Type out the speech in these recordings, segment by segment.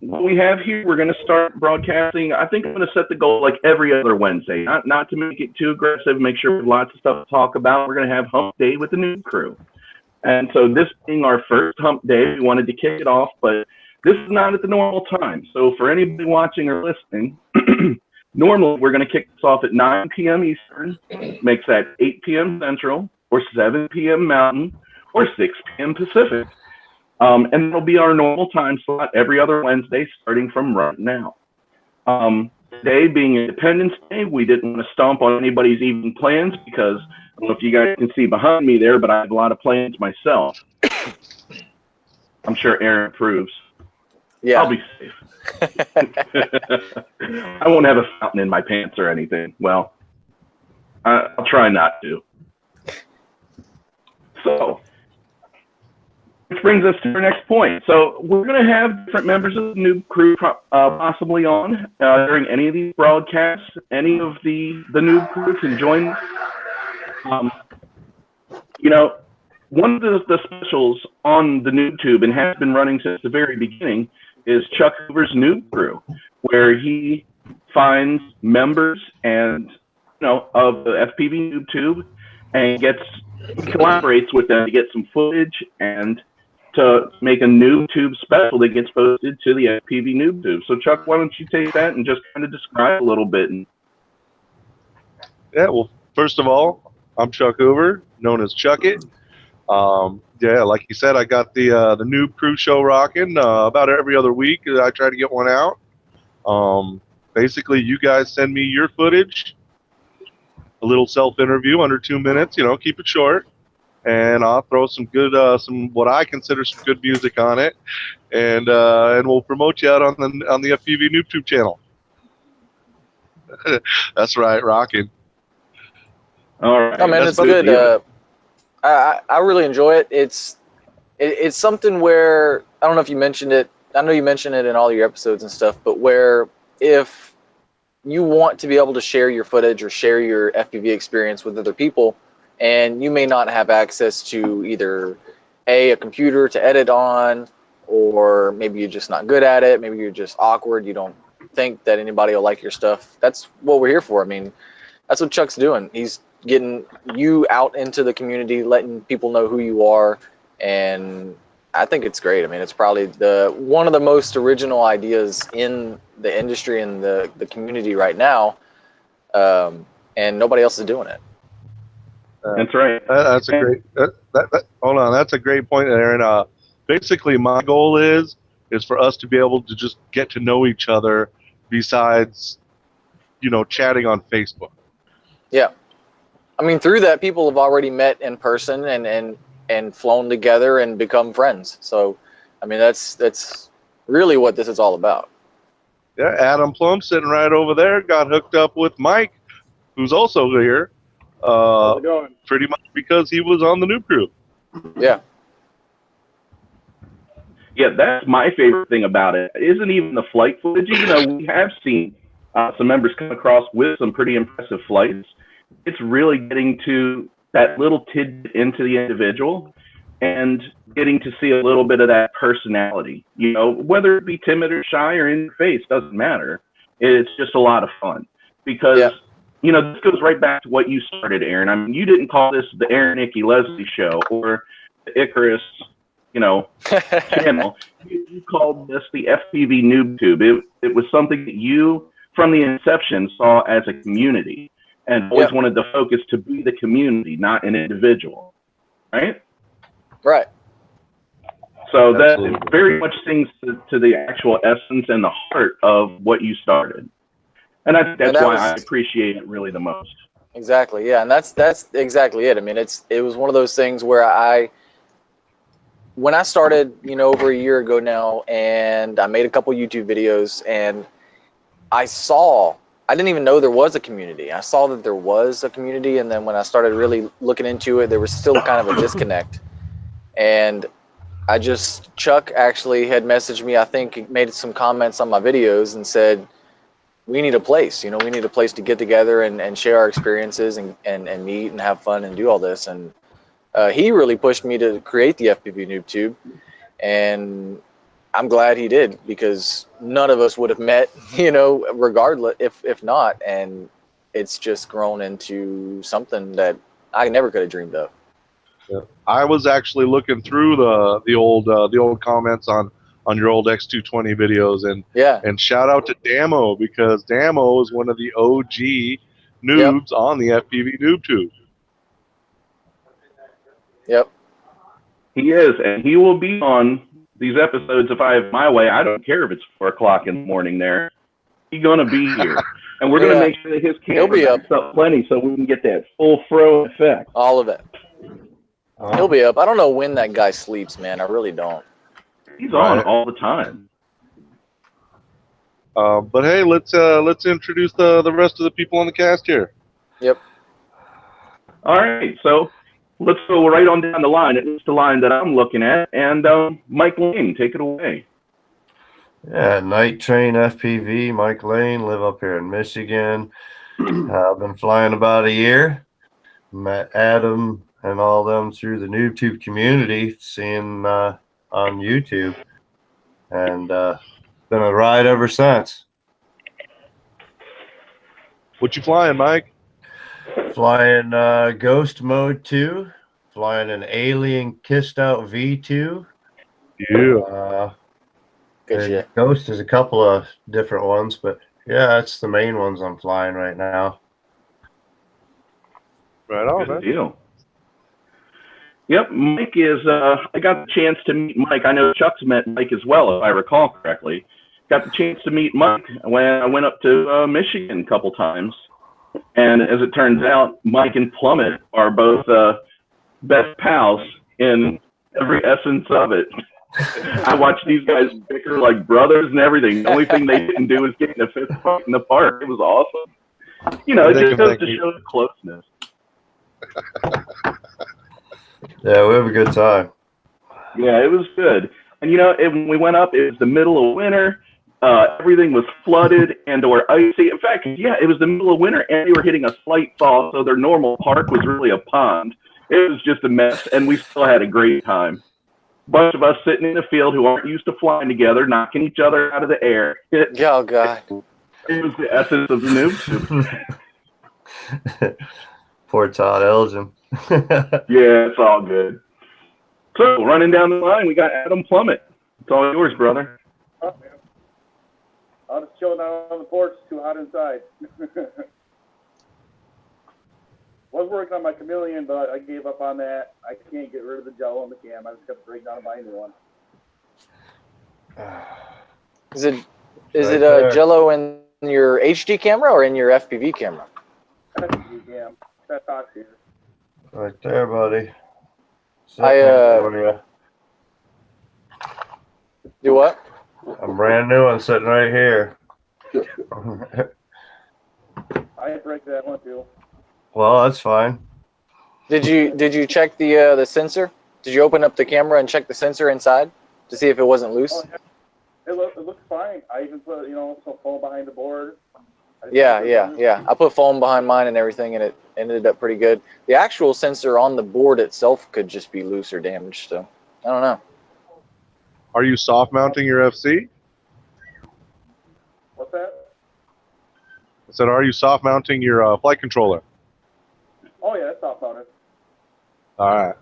what we have here, we're going to start broadcasting. I think I'm going to set the goal like every other Wednesday, not to make it too aggressive, make sure we have lots of stuff to talk about. We're going to have Hump Day with the Noobcrew. And so this being our first Hump Day, we wanted to kick it off, but this is not at the normal time. So for anybody watching or listening, normally we're going to kick this off at 9 p.m. Eastern, makes that 8 p.m. Central, or 7 p.m. Mountain, or 6 p.m. Pacific. And it'll be our normal time slot every other Wednesday starting from right now. Today being Independence Day, we didn't want to stomp on anybody's evening plans because I don't know if you guys can see behind me there, but I have a lot of plans myself. I'm sure Aaron approves. Yeah. I'll be safe. I won't have a fountain in my pants or anything. Well, I'll try not to. So, which brings us to our next point. So we're going to have different members of the Noobcrew possibly on during any of these broadcasts. Any of the Noobcrew can join. You know, one of the specials on the NoobTube and has been running since the very beginning is Chuck Hoover's Noobcrew, where he finds members and of the FPVnoobtube and collaborates with them to get some footage and to make a NoobTube special that gets posted to the FPVnoobtube. So Chuck, why don't you take that and just kind of describe a little bit? Yeah, well, first of all, I'm Chuck Hoover, known as Chuckit. Yeah, like you said, I got the Noobcrew show rocking about every other week. I try to get one out. Basically, you guys send me your footage, a little self-interview under 2 minutes. Keep it short, and I'll throw some good, some what I consider some good music on it, and we'll promote you out on the FPVnoobtube channel. That's right, rocking. All right. Oh man, it's good. I really enjoy it. It's something where I don't know if you mentioned it. I know you mentioned it in all your episodes and stuff, but where if you want to be able to share your footage or share your FPV experience with other people, and you may not have access to either a computer to edit on, or maybe you're just not good at it, maybe you're just awkward, you don't think that anybody will like your stuff. That's what we're here for. I mean, that's what Chuck's doing. He's getting you out into the community, letting people know who you are, and I think it's great. I mean, it's probably one of the most original ideas in the industry and the community right now, and nobody else is doing it. That's right. That's a great. Hold on, that's a great point, Aaron. Basically, my goal is for us to be able to just get to know each other, besides, chatting on Facebook. Yeah. I mean, through that, people have already met in person and flown together and become friends. So, I mean, that's really what this is all about. Yeah, Adam Plumb sitting right over there got hooked up with Mike, who's also here. How's it going? Pretty much because he was on the Noobcrew. Yeah. Yeah, that's my favorite thing about it. It isn't even the flight footage, even though we have seen some members come across with some pretty impressive flights. It's really getting to that little tidbit into the individual and getting to see a little bit of that personality. Whether it be timid or shy or in your face, doesn't matter. It's just a lot of fun because, this goes right back to what you started, Aaron. I mean, you didn't call this the Aaron, Icky, Leslie show or the Icarus, channel. You called this the FPVnoobtube. It was something that you, from the inception, saw as a community. And always wanted the focus to be the community, not an individual, right? Right. So that very much sings to the actual essence and the heart of what you started. And I think that's why I appreciate it really the most. Exactly, yeah, and that's exactly it. I mean, it was one of those things where when I started, over a year ago now, and I made a couple YouTube videos, and I didn't even know there was a community. I saw that there was a community, and then when I started really looking into it, there was still kind of a disconnect. And Chuck actually had messaged me, I think made some comments on my videos and said, we need a place, we need a place to get together and share our experiences and meet and have fun and do all this. And he really pushed me to create the FPVnoobtube. And I'm glad he did, because none of us would have met, you know, regardless, if not. And it's just grown into something that I never could have dreamed of. Yeah. I was actually looking through the old comments on your old X220 videos, and shout out to Damo, because Damo is one of the OG noobs on the FPVnoobtube. Yep. He is, and he will be on these episodes if I have my way. I don't care if it's 4 o'clock in the morning there. He's going to be here. And we're going to make sure that his camera be backs up plenty so we can get that full fro effect. All of it. He'll be up. I don't know when that guy sleeps, man. I really don't. He's on all the time. But hey, let's introduce the rest of the people on the cast here. Yep. All right, so let's go right on down the line. It's the line that I'm looking at. And Mike Lane, take it away. Yeah, NightTrain FPV, Mike Lane, live up here in Michigan. I've been flying about a year. Met Adam and all them through the NoobTube community, seeing on YouTube, and been a ride ever since. What you flying, Mike? Flying Ghost Mode 2, flying an Alien Kissed Out V2. Yeah. Good shit. Ghost is a couple of different ones, but yeah, that's the main ones I'm flying right now. Right on, Good deal. Yep, Mike is, I got the chance to meet Mike. I know Chuck's met Mike as well, if I recall correctly. Got the chance to meet Mike when I went up to Michigan a couple times. And as it turns out, Mike and Plummet are both best pals in every essence of it. I watched these guys bicker like brothers and everything. The only thing they didn't do was get in a fist fight in the park. It was awesome. You know, it just goes to show the closeness. Yeah, we have a good time. Yeah, it was good. And you know, when we went up, it was the middle of winter. Everything was flooded and or icy. In fact, yeah, it was the middle of winter and they were hitting a slight thaw, so their normal park was really a pond. It was just a mess, and we still had a great time. Bunch of us sitting in the field who aren't used to flying together, knocking each other out of the air. Oh, God. It was the essence of the noob. Poor Todd Elgin. Yeah, it's all good. So, running down the line, we got Adam Plummet. It's all yours, brother. Oh, man. I'm just chilling out on the porch. It's too hot inside. Was working on my chameleon, but I gave up on that. I can't get rid of the jello on the cam. I just got to break down and buy a new one. Is it jello in your HD camera or in your FPV camera? FPV cam. That talks here. Right there, buddy. Do what? I'm brand new and sitting right here. I break that one too. Well, that's fine. Did you check the sensor? Did you open up the camera and check the sensor inside to see if it wasn't loose? Oh, yeah. It looks fine. I even put some foam behind the board. Yeah. I put foam behind mine and everything, and it ended up pretty good. The actual sensor on the board itself could just be loose or damaged, so I don't know. Are you soft mounting your FC? What's that? I said, are you soft mounting your flight controller? Oh yeah, it's soft mounted. All right.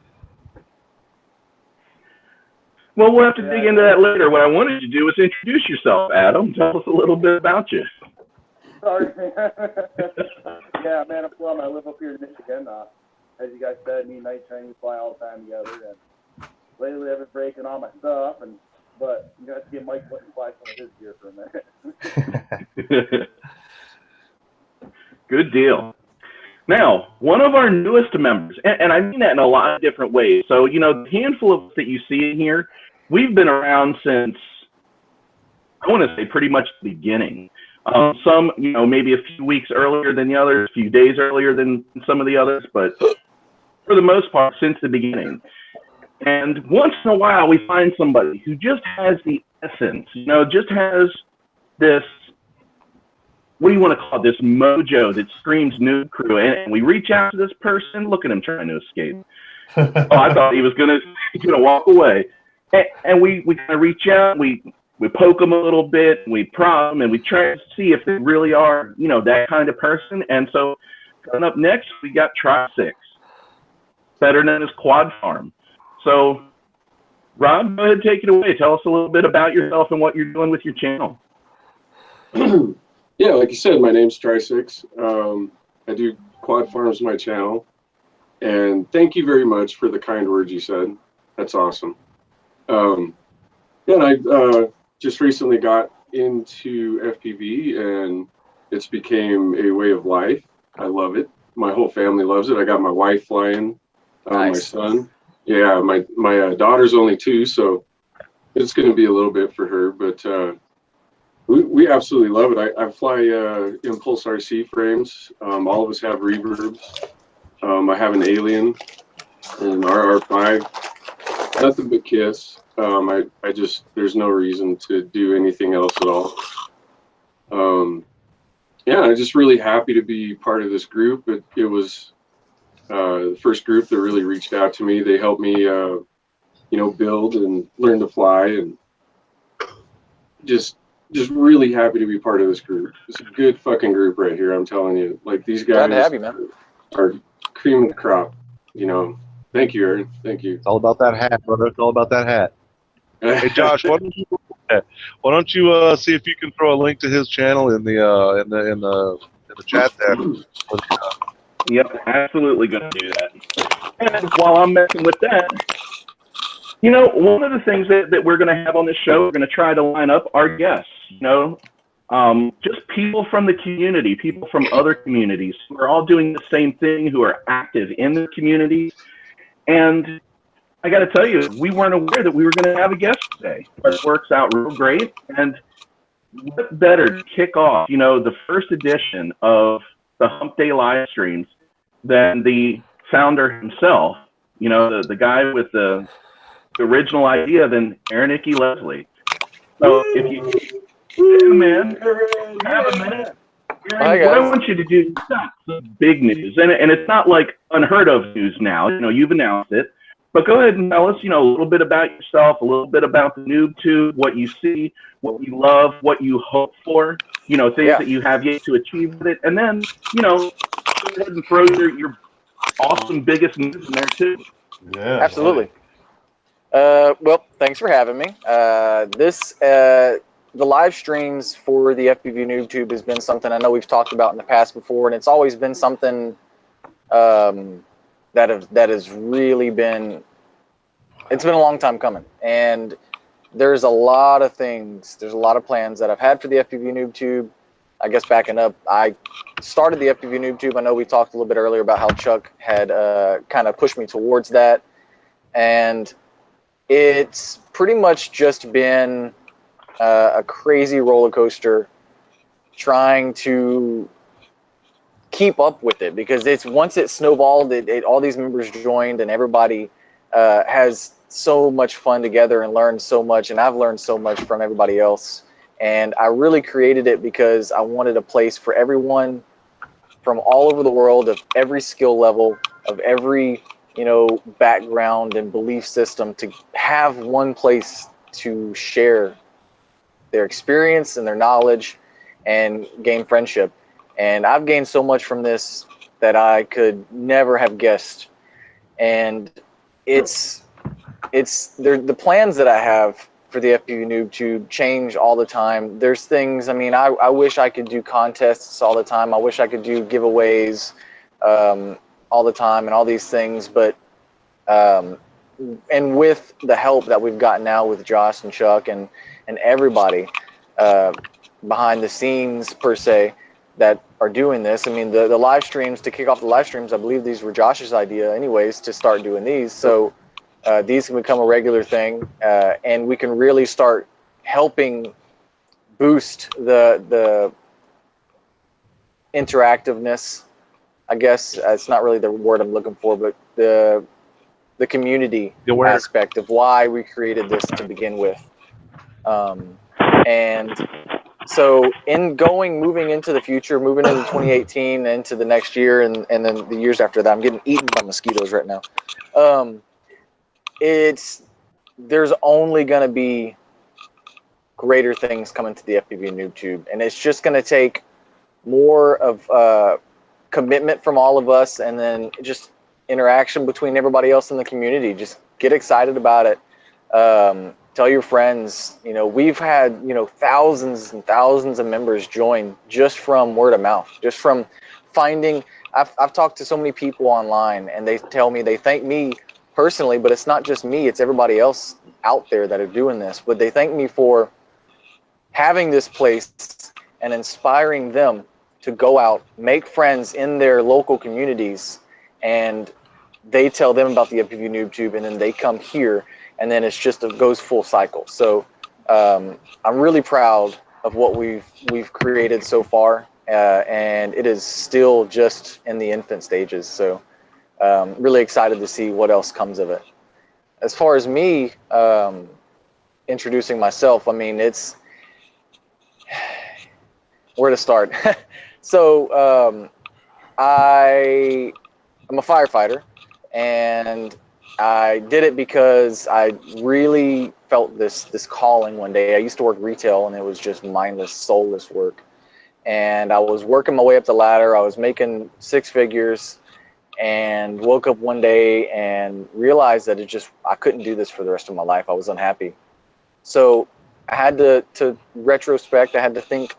Well, we'll have to dig into that later. What I wanted you to do was introduce yourself, Adam. Tell us a little bit about you. Sorry. Yeah, man, I'm Plumb. I live up here in Michigan. As you guys said, me and NightTrain, we fly all the time together. And lately, I've been breaking all my stuff, but you guys get Mike let me fly some of his gear for a minute. Good deal. Now, one of our newest members, and I mean that in a lot of different ways. So, you know, the handful of us that you see in here, we've been around since, I want to say pretty much the beginning. Some, you know, maybe a few weeks earlier than the others, a few days earlier than some of the others, but for the most part, since the beginning. And once in a while, we find somebody who just has the essence, you know, just has this, what do you want to call it, this mojo that screams Noobcrew. And we reach out to this person, look at him trying to escape. Oh, I thought he was going to walk away. and we kind of reach out, we poke them a little bit, we prod them, and we try to see if they really are, you know, that kind of person. And so coming up next, we got TriSixx, better known as Quad Farm. So Rob, go ahead and take it away. Tell us a little bit about yourself and what you're doing with your channel. Yeah, like you said, my name's TriSixx. I do Quad Farms, my channel. And thank you very much for the kind words you said. That's awesome. Yeah, and I just recently got into FPV, and it's became a way of life. I love it. My whole family loves it. I got my wife flying, nice. My son. Yeah, my daughter's only 2, so it's going to be a little bit for her, but we absolutely love it. I fly Impulse RC frames. All of us have reverbs. I have an Alien, an RR5, nothing but Kiss. I just, there's no reason to do anything else at all. Yeah, I'm just really happy to be part of this group. It was the first group that really reached out to me. They helped me, you know, build and learn to fly, and just really happy to be part of this group. It's a good fucking group right here. I'm telling you, like, these guys Glad to have you, man. Are cream of the crop. You know, thank you, Aaron. Thank you. It's all about that hat, brother. It's all about that hat. Hey, Josh, why don't you see if you can throw a link to his channel in the chat there? Yep, absolutely going to do that. And while I'm messing with that, you know, one of the things that we're going to have on this show, we're going to try to line up our guests, you know, just people from the community, people from other communities who are all doing the same thing, who are active in the community. And I got to tell you, we weren't aware that we were going to have a guest today, but it works out real great. And what better to kick off, you know, the first edition of the Hump Day live streams than the founder himself, you know, the guy with the original idea, than Aaron Icky Leslie. So if you, man, have a minute. Aaron, what I want you to do is some big news, and it's not like unheard of news now. You know, you've announced it, but go ahead and tell us, you know, a little bit about yourself, a little bit about the NoobTube, what you see, what you love, what you hope for, you know, things that you have yet to achieve with it, and then, you know, go ahead and throw your awesome biggest news in there too. Yeah, absolutely. Well, thanks for having me. The live streams for the FPVnoobtube has been something I know we've talked about in the past before, and it's always been something that has really been, it's been a long time coming. And there's a lot of things, there's a lot of plans that I've had for the FPVnoobtube. I guess backing up, I started the FPVnoobtube. I know we talked a little bit earlier about how Chuck had kind of pushed me towards that. And it's pretty much just been a crazy roller coaster trying to keep up with it, because it's, once it snowballed, all these members joined, and everybody has so much fun together and learned so much, and I've learned so much from everybody else. And I really created it because I wanted a place for everyone from all over the world, of every skill level, of every, you know, background and belief system, to have one place to share their experience and their knowledge and gain friendship. And I've gained so much from this that I could never have guessed. And the plans that I have for the FPVnoobtube change all the time. There's things, I mean, I wish I could do contests all the time. I wish I could do giveaways all the time and all these things. But and with the help that we've gotten now with Josh and Chuck and everybody behind the scenes, per se, that are doing this. I mean, the live streams, to kick off the live streams, I believe these were Josh's idea anyways, to start doing these. So these can become a regular thing, and we can really start helping boost the interactiveness, I guess. It's not really the word I'm looking for, but the community aspect of why we created this to begin with. And so moving into the future, moving into 2018, into the next year, and then the years after that, I'm getting eaten by mosquitoes right now. there's only going to be greater things coming to the FPVnoobtube, and it's just going to take more of commitment from all of us, and then just interaction between everybody else in the community. Just get excited about it. Tell your friends. You know, we've had, you know, thousands and thousands of members join just from word of mouth, just from finding. I've talked to so many people online, and they tell me they thank me personally, but it's not just me, it's everybody else out there that are doing this. But they thank me for having this place and inspiring them to go out, make friends in their local communities, and they tell them about the FPVnoobtube, and then they come here, and then it's just it goes full cycle. So I'm really proud of what we've created so far, and it is still just in the infant stages. So really excited to see what else comes of it. As far as me introducing myself, I mean, it's where to start. So I'm a firefighter, and I did it because I really felt this calling one day. I used to work retail, and it was just mindless, soulless work. And I was working my way up the ladder. I was making six figures, and woke up one day and realized that I couldn't do this for the rest of my life. I was unhappy. So I had to retrospect. I had to think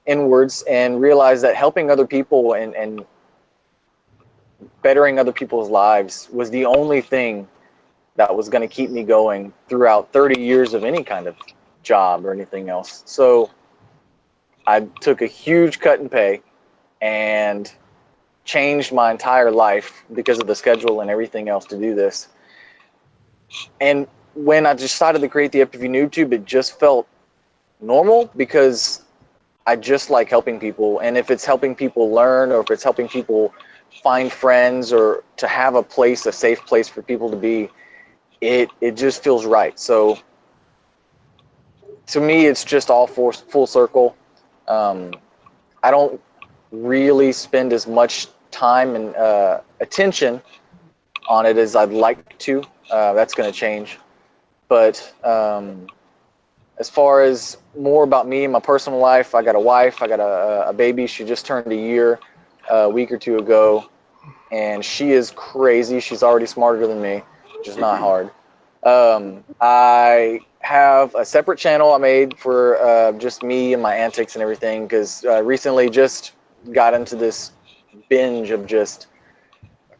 inwards and realize that helping other people and bettering other people's lives was the only thing that was going to keep me going throughout 30 years of any kind of job or anything else. So I took a huge cut in pay and changed my entire life because of the schedule and everything else to do this. And when I decided to create the FPVnoobtube, it just felt normal because I just like helping people. And if it's helping people learn, or if it's helping people find friends, or to have a place, a safe place for people to be, it just feels right. So to me, it's just all full circle. I don't really spend as much time and attention on it as I'd like to. That's going to change. But as far as more about me and my personal life, I got a wife, I got a baby. She just turned a year a week or two ago, and she is crazy. She's already smarter than me, which is not hard. I have a separate channel I made for just me and my antics and everything, because recently just got into this binge of just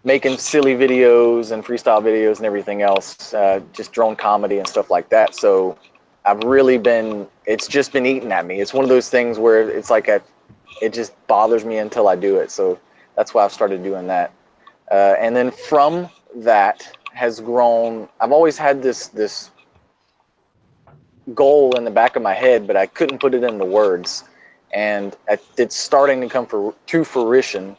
making silly videos and freestyle videos and everything else, just drone comedy and stuff like that. So I've really been, it's just been eating at me. It's one of those things where it's like it just bothers me until I do it. So that's why I've started doing that. And then from that has grown, I've always had this goal in the back of my head, but I couldn't put it into words. And it's starting to come to fruition,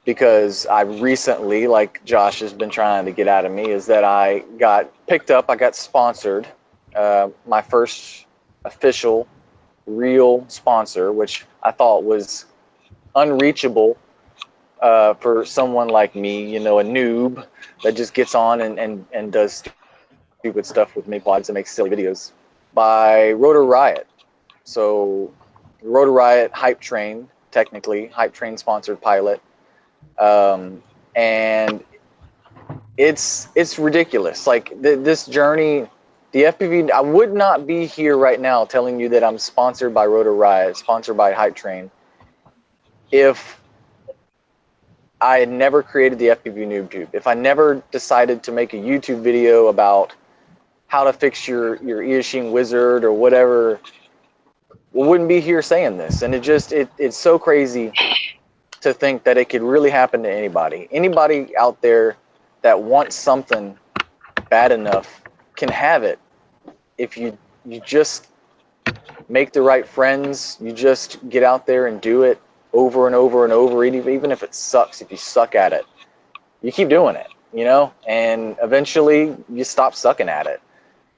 because I recently, like Josh has been trying to get out of me, is that I got picked up, I got sponsored, my first official real sponsor, which I thought was unreachable for someone like me, you know, a noob that just gets on and does stupid stuff with Makepods and makes silly videos, by Rotor Riot. So Rotor Riot Hype Train, technically, Hype Train sponsored pilot. And it's ridiculous. Like this journey, the FPV, I would not be here right now telling you that I'm sponsored by Rotor Riot, sponsored by Hype Train, if I had never created the FPVnoobtube. If I never decided to make a YouTube video about how to fix your Eashing Wizard or whatever, we wouldn't be here saying this. And it's so crazy to think that it could really happen to anybody. Anybody out there that wants something bad enough can have it if you just make the right friends. You just get out there and do it over and over and over, even if it sucks. If you suck at it, you keep doing it, you know, and eventually you stop sucking at it.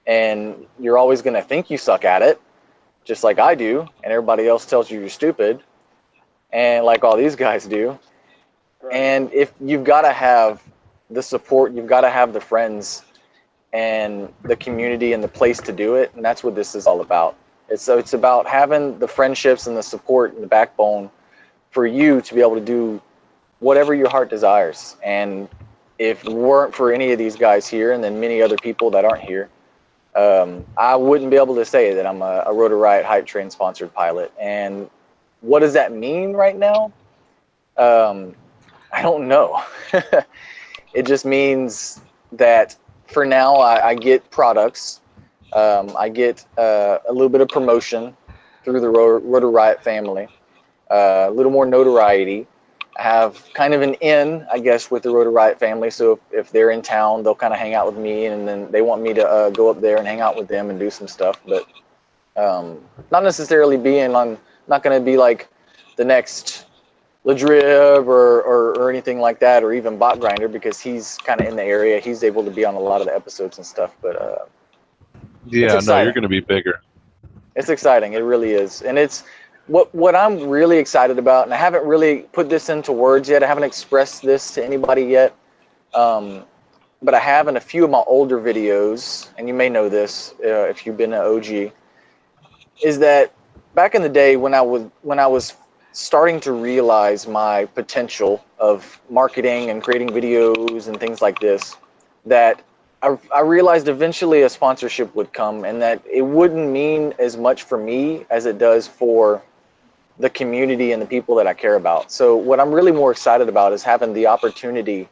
And you're always going to think you suck at it, just like I do, and everybody else tells you you're stupid, and like all these guys do. Right. And if you've got to have the support, you've got to have the friends, and the community and the place to do it. And that's what this is all about. It's about having the friendships and the support and the backbone for you to be able to do whatever your heart desires. And if it weren't for any of these guys here and then many other people that aren't here, I wouldn't be able to say that I'm a Rotor Riot Hype Train sponsored pilot. And what does that mean right now? I don't know. It just means that for now I get products. I get a little bit of promotion through the Rotor Riot family, a little more notoriety. I have kind of an in, I guess, with the Rotor Riot family. So if they're in town, they'll kind of hang out with me, and then they want me to go up there and hang out with them and do some stuff. But not necessarily not going to be like the next Ladrib or anything like that, or even Bot Grinder, because he's kind of in the area. He's able to be on a lot of the episodes and stuff. But yeah, no, you're going to be bigger. It's exciting. It really is. And it's what I'm really excited about, and I haven't really put this into words yet. I haven't expressed this to anybody yet. But I have in a few of my older videos, and you may know this if you've been an OG, is that back in the day when I was starting to realize my potential of marketing and creating videos and things like this, that I realized eventually a sponsorship would come, and that it wouldn't mean as much for me as it does for the community and the people that I care about. So what I'm really more excited about is having the opportunity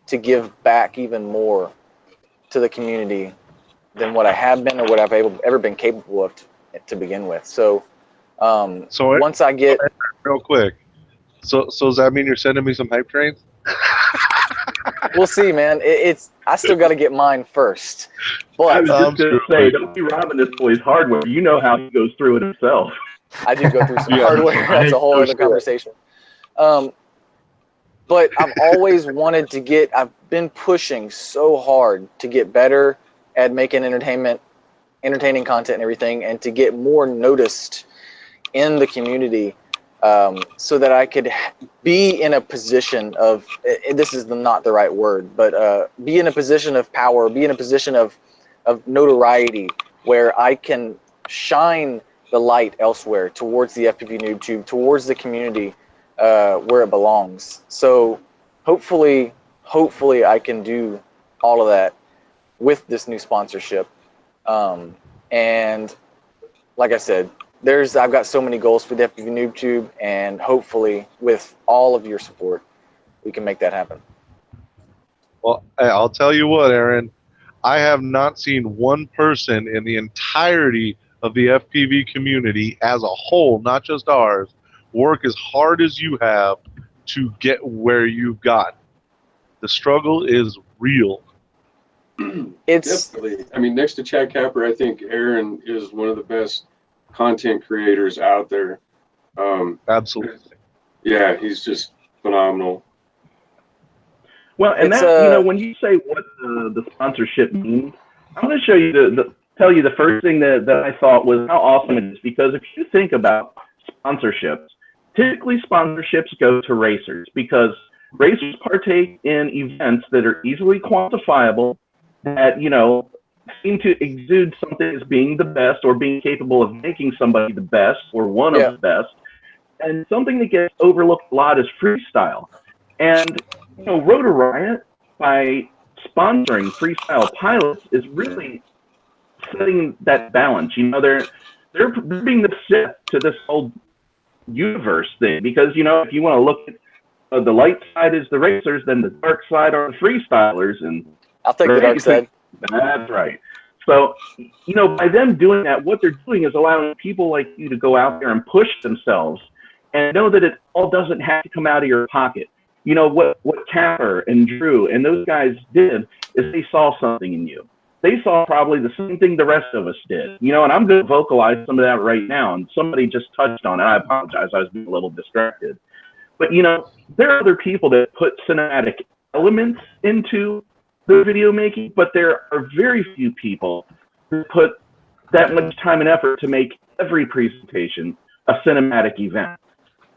to give back even more to the community than what I have been or what I've ever been capable of to begin with. So once I get real quick, so does that mean you're sending me some hype trains? We'll see, man. I still got to get mine first. But I was just going to say, don't be robbing this boy's hardware. You know how he goes through it himself. I do go through some hardware. That's a whole other conversation. But I've always wanted to get. I've been pushing so hard to get better at making entertaining content and everything, and to get more noticed in the community, so that I could be in a position of, this is not the right word, but be in a position of power, be in a position of notoriety, where I can shine the light elsewhere towards the FPVnoobtube, towards the community, where it belongs. So hopefully I can do all of that with this new sponsorship. And like I said, I've got so many goals for the FPVnoobtube, and hopefully with all of your support, we can make that happen. Well, I'll tell you what, Aaron, I have not seen one person in the entirety of the FPV community as a whole, not just ours, work as hard as you have to get where you've got. The struggle is real. It's definitely. I mean, next to Chad Capper, I think Aaron is one of the best content creators out there. Absolutely. Yeah, he's just phenomenal. Well, and when you say what the sponsorship means, I want to show you tell you the first thing that I thought was how awesome it is, because if you think about sponsorships, typically sponsorships go to racers, because racers partake in events that are easily quantifiable, that seem to exude something as being the best, or being capable of making somebody the best or one of the best. And something that gets overlooked a lot is freestyle. And Rotor Riot, by sponsoring freestyle pilots, is really setting that balance. They're being the set to this whole universe thing, because if you want to look at the light side is the racers, then the dark side are the freestylers, and I'll take the dark side. That's right. So, by them doing that, what they're doing is allowing people like you to go out there and push themselves, and know that it all doesn't have to come out of your pocket. What Capper and Drew and those guys did is they saw something in you. They saw probably the same thing the rest of us did. And I'm going to vocalize some of that right now, and somebody just touched on it. I apologize. I was being a little distracted. But, there are other people that put cinematic elements into the video making, but there are very few people who put that much time and effort to make every presentation a cinematic event.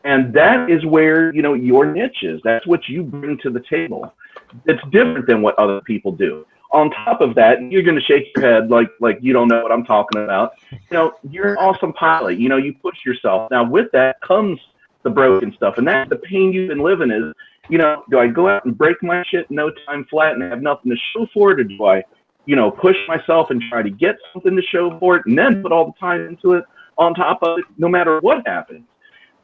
And that is where, your niche is. That's what you bring to the table. It's different than what other people do. on top of that, you're going to shake your head like you don't know what I'm talking about. You know, you're an awesome pilot. You know, you push yourself. Now, with that comes the broken stuff, and that's the pain you've been living is, you know, do I go out and break my shit in no time flat and have nothing to show for it, or do I, you know, push myself and try to get something to show for it and then put all the time into it on top of it, no matter what happens?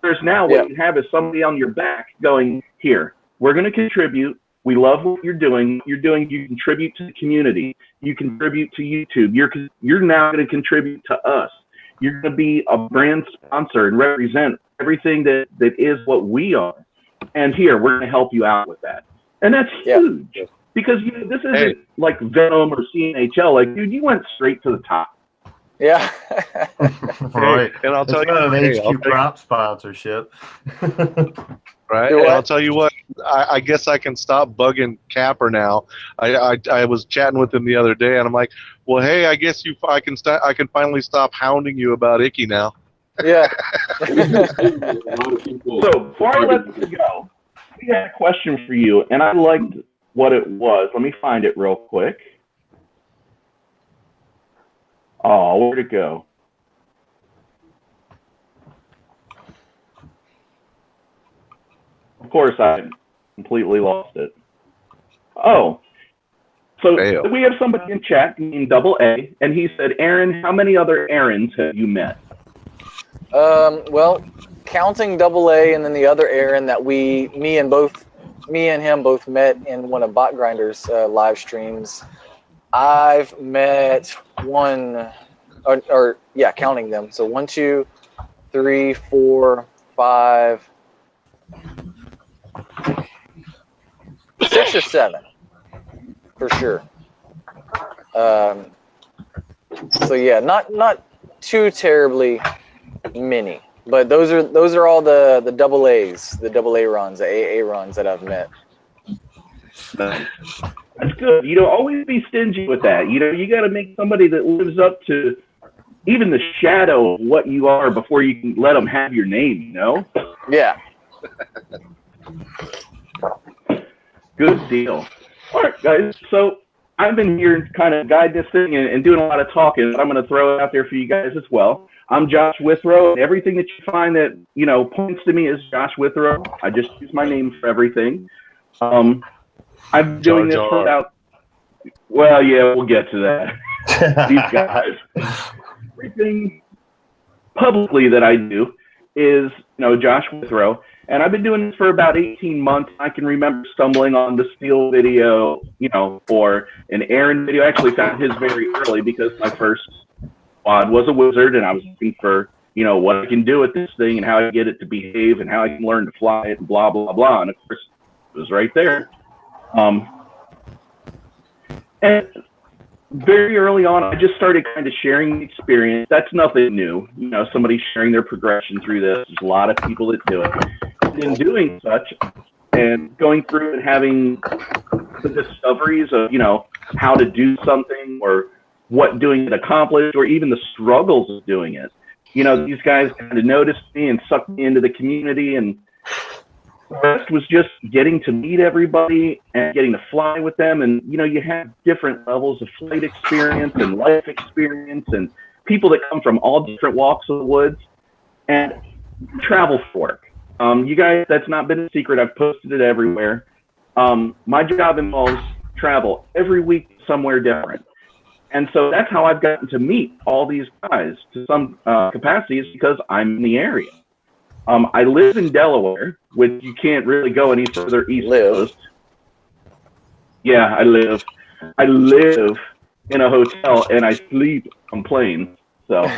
Whereas now what you have is somebody on your back going, here, we're going to contribute. We love what you're doing. You contribute to the community. You contribute to YouTube. You're now going to contribute to us. You're going to be a brand sponsor and represent everything that is what we are. And here, we're going to help you out with that. And that's huge. Because, you know, this isn't like Venom or CNHL. Like, dude, you went straight to the top. Yeah. Right. And I'll tell you, not an HQ prop sponsorship. Right. And I'll tell you what, I guess I can stop bugging Capper now. I was chatting with him the other day, and I'm like, well, hey, I guess I can finally stop hounding you about Icky now. Yeah. A lot of people. So before I let you go, we had a question for you, and I liked what it was. Let me find it real quick. Oh, where'd it go? Of course, I completely lost it. Oh, so we have somebody in chat named Double A, and he said, Aaron, how many other Aarons have you met? Well, counting Double A and then the other Aaron that me and him both met in one of Bot Grinder's live streams, I've met one, or yeah, counting them. So 1, 2, 3, 4, 5, 6 or 7 for sure. So yeah, not too terribly many, but those are all the double A's, the double A runs, the AA runs that I've met. Nice. That's good. You know, always be stingy with that. You know, you got to make somebody that lives up to even the shadow of what you are before you can let them have your name, you know? Yeah. Good deal. All right, guys. So I've been here kind of guiding this thing and doing a lot of talking, but I'm going to throw it out there for you guys as well. I'm Josh Withrow, and everything that you find that, you know, points to me is Josh Withrow. I just use my name for everything. I'm doing this for about, well, yeah, we'll get to that. These guys. Everything publicly that I do is, you know, Josh Withrow. And I've been doing this for about 18 months. I can remember stumbling on the Steel video, you know, or an Aaron video. I actually found his very early because my first squad was a wizard, and I was looking for, you know, what I can do with this thing and how I get it to behave and how I can learn to fly it and blah, blah, blah. And, of course, it was right there. And very early on, I just started kind of sharing the experience. That's nothing new. You know, somebody sharing their progression through this. There's a lot of people that do it. And in doing such and going through and having the discoveries of, you know, how to do something or what doing it accomplished or even the struggles of doing it. You know, these guys kind of noticed me and sucked me into the community, and the rest was just getting to meet everybody and getting to fly with them. And, you know, you have different levels of flight experience and life experience and people that come from all different walks of the woods and travel for work. You guys, that's not been a secret. I've posted it everywhere. My job involves travel every week somewhere different. And so that's how I've gotten to meet all these guys to some capacity, is because I'm in the area. I live in Delaware, which you can't really go any further east coast. Yeah, I live in a hotel and I sleep on planes. So,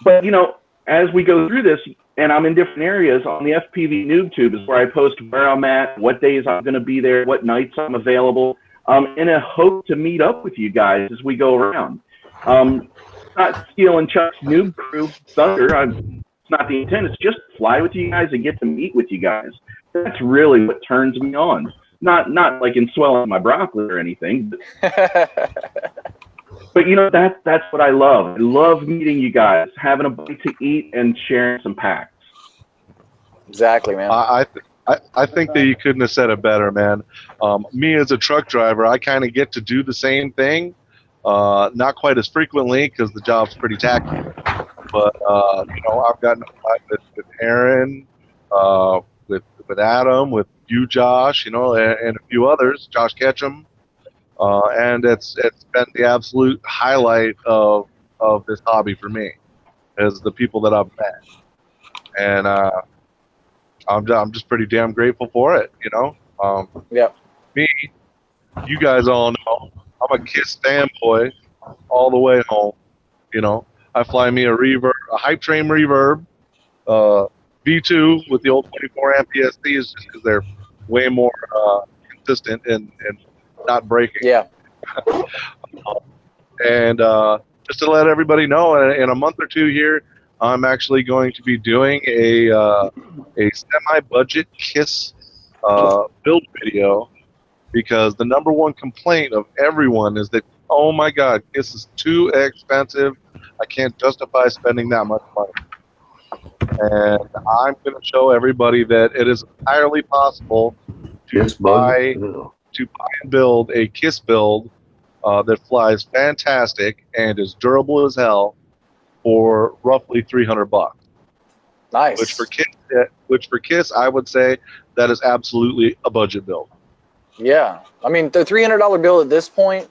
but you know, as we go through this, and I'm in different areas on the FPVnoobtube is where I post where I'm at, what days I'm going to be there, what nights I'm available, in a hope to meet up with you guys as we go around. Not stealing Chuck's Noobcrew thunder. It's not the intent. It's just fly with you guys and get to meet with you guys. That's really what turns me on. Not like in swelling my broccoli or anything. But you know, that's what I love. I love meeting you guys, having a bite to eat, and sharing some packs. Exactly, man. I think that you couldn't have said it better, man. Me as a truck driver, I kind of get to do the same thing, not quite as frequently because the job's pretty taxing. But you know, I've gotten to fly with Aaron, with Adam, with you, Josh, you know, and a few others, Josh Ketchum, and it's been the absolute highlight of this hobby for me, is the people that I've met, and I'm just pretty damn grateful for it, you know. Yep. Me, you guys all know, I'm a KISS fanboy all the way home, you know. I fly me a reverb, a Hype Train reverb, V2 with the old 24 amp PSCs just because they're way more consistent and not breaking. Yeah. And just to let everybody know, in a month or two here, I'm actually going to be doing a semi-budget KISS build video, because the #1 complaint of everyone is that, oh my God, KISS is too expensive. I can't justify spending that much money. And I'm going to show everybody that it is entirely possible to buy and build a KISS build that flies fantastic and is durable as hell for roughly $300. Nice. Which for KISS, I would say that is absolutely a budget build. Yeah, I mean, the $300 bill at this point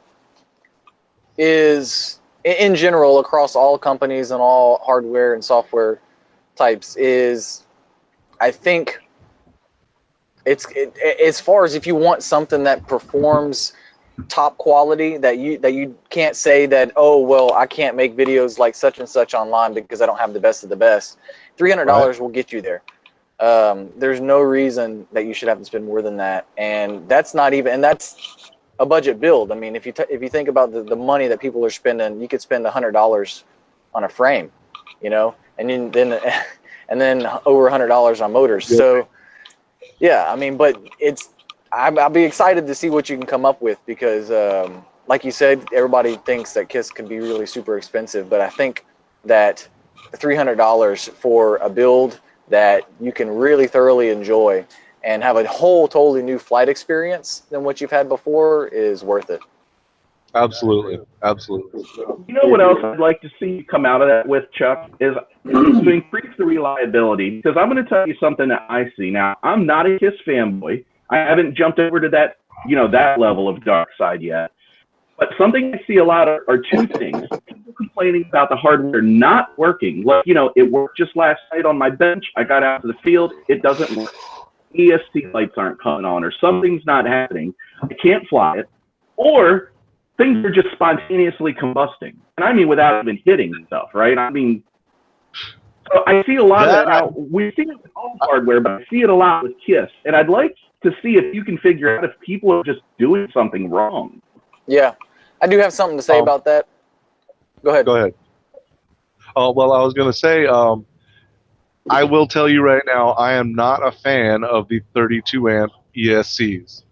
is, in general, across all companies and all hardware and software types, is, I think, as far as if you want something that performs top quality, that you can't say that, oh, well, I can't make videos like such and such online because I don't have the best of the best. $300 will get you there. There's no reason that you should have to spend more than that, and that's not even, and that's a budget build. I mean, if you think about the money that people are spending, you could spend $100 on a frame, you know, and then over $100 on motors. So yeah, I mean, but I'll be excited to see what you can come up with, because like you said, everybody thinks that KISS could be really super expensive, but I think that $300 for a build that you can really thoroughly enjoy and have a whole totally new flight experience than what you've had before is worth it. Absolutely. Absolutely. You know what else I'd like to see come out of that with, Chuck, is to increase the reliability, because I'm going to tell you something that I see. Now, I'm not a KISS fanboy. I haven't jumped over to that, you know, that level of dark side yet. But something I see a lot are two things. People complaining about the hardware not working. Like, you know, it worked just last night on my bench. I got out to the field. It doesn't work. ESC lights aren't coming on, or something's not happening. I can't fly it. Or things are just spontaneously combusting. And I mean without even hitting stuff, right? I mean, so I see a lot of that. Now, we see it with all hardware, but I see it a lot with KISS. And I'd like to see if you can figure out if people are just doing something wrong. Yeah, I do have something to say about that. Go ahead. Go ahead. Well, I was going to say, I will tell you right now, I am not a fan of the 32 amp ESCs.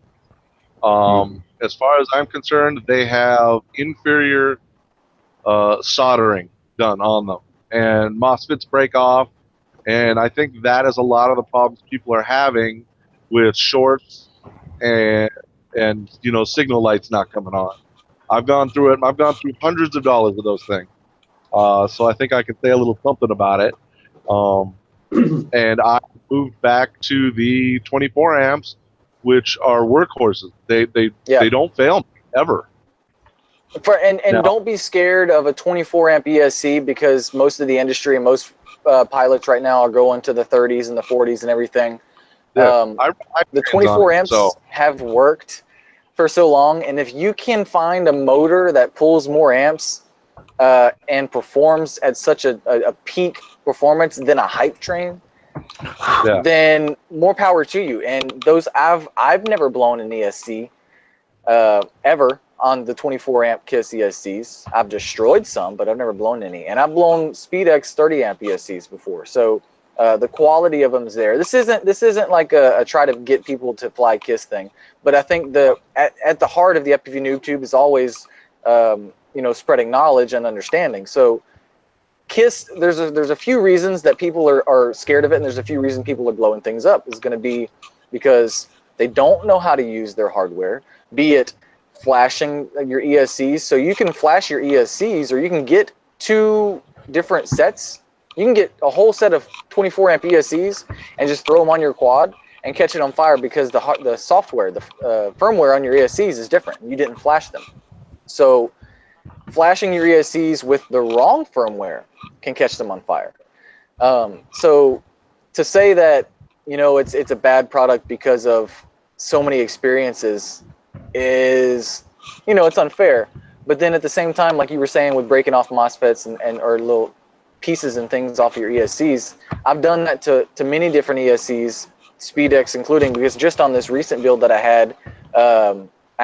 As far as I'm concerned, they have inferior soldering done on them, and MOSFETs break off, and I think that is a lot of the problems people are having with shorts and you know, signal lights not coming on. I've gone through it. I've gone through hundreds of dollars of those things, so I think I can say a little something about it. And I moved back to the 24 amps, which are workhorses. They don't fail me, ever. And don't be scared of a 24 amp ESC, because most of the industry and most pilots right now are going to the 30s and the 40s and everything. Yeah, the 24 amps have worked for so long, and if you can find a motor that pulls more amps and performs at such a peak performance than a Hype Train, then more power to you. And those I've never blown an ESC ever on the 24 amp KISS ESCs. I've destroyed some, but I've never blown any. And I've blown SpeedX 30 amp ESCs before, so the quality of them is there. This isn't like a try to get people to fly KISS thing, but I think at the heart of the FPVnoobtube is always you know, spreading knowledge and understanding. So KISS, there's a few reasons that people are scared of it, and there's a few reasons people are blowing things up. It's going to be because they don't know how to use their hardware, be it flashing your ESCs. So you can flash your ESCs, or you can get 2 different sets. You can get a whole set of 24 amp ESCs and just throw them on your quad and catch it on fire, because the software, the firmware on your ESCs is different. You didn't flash them. So flashing your ESCs with the wrong firmware can catch them on fire. So to say that, you know, it's a bad product because of so many experiences is, you know, it's unfair. But then at the same time, like you were saying with breaking off MOSFETs and or little pieces and things off of your ESCs, I've done that to many different ESCs, SpeedX including, because just on this recent build that I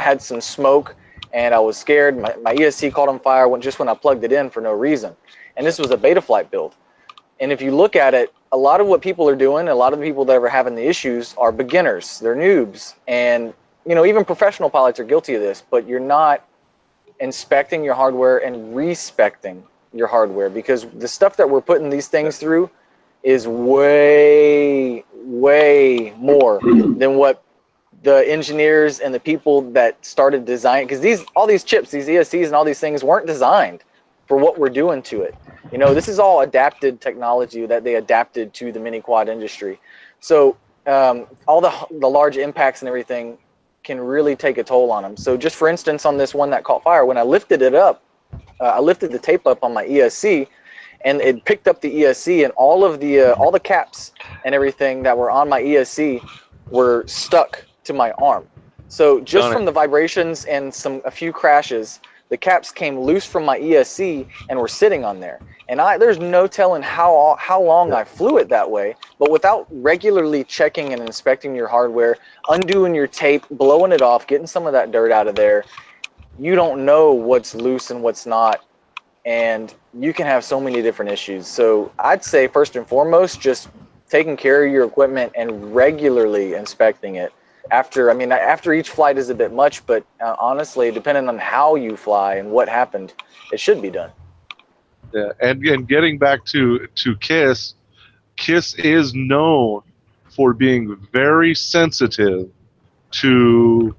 had some smoke and I was scared. My ESC caught on fire just when I plugged it in for no reason. And this was a Betaflight build. And if you look at it, a lot of what people are doing, a lot of the people that are having the issues are beginners. They're noobs. And, you know, even professional pilots are guilty of this, but you're not inspecting your hardware and respecting your hardware, because the stuff that we're putting these things through is way, way more than what the engineers and the people that started designing, because all these chips, these ESCs and all these things weren't designed for what we're doing to it. You know, this is all adapted technology that they adapted to the mini quad industry. So all the large impacts and everything can really take a toll on them. So just for instance, on this one that caught fire, when I lifted it up, I lifted the tape up on my ESC, and it picked up the ESC, and all the caps and everything that were on my ESC were stuck to my arm. So just from the vibrations and a few crashes, the caps came loose from my ESC and were sitting on there. And there's no telling how long I flew it that way, but without regularly checking and inspecting your hardware, undoing your tape, blowing it off, getting some of that dirt out of there, you don't know what's loose and what's not. And you can have so many different issues. So I'd say first and foremost, just taking care of your equipment and regularly inspecting it. After each flight is a bit much, but honestly, depending on how you fly and what happened, it should be done. Yeah, and getting back to KISS, KISS is known for being very sensitive to,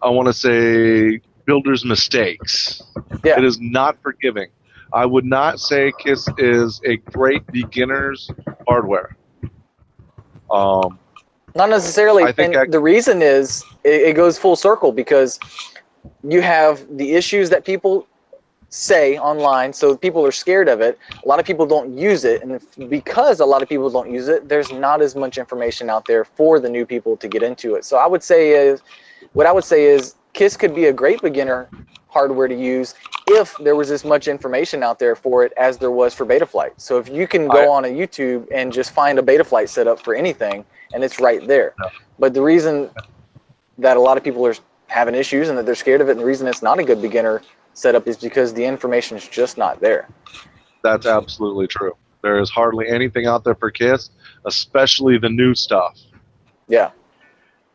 I want to say, builders' mistakes. Yeah. It is not forgiving. I would not say KISS is a great beginner's hardware. Not necessarily. The reason is it goes full circle, because you have the issues that people say online, so people are scared of it. A lot of people don't use it, and because a lot of people don't use it, there's not as much information out there for the new people to get into it. So what I would say is KISS could be a great beginner hardware to use if there was as much information out there for it as there was for Betaflight. So if you can go on a YouTube and just find a Betaflight setup for anything, and it's right there. But the reason that a lot of people are having issues and that they're scared of it, and the reason it's not a good beginner setup, is because the information is just not there. That's absolutely true. There is hardly anything out there for KISS, especially the new stuff. Yeah.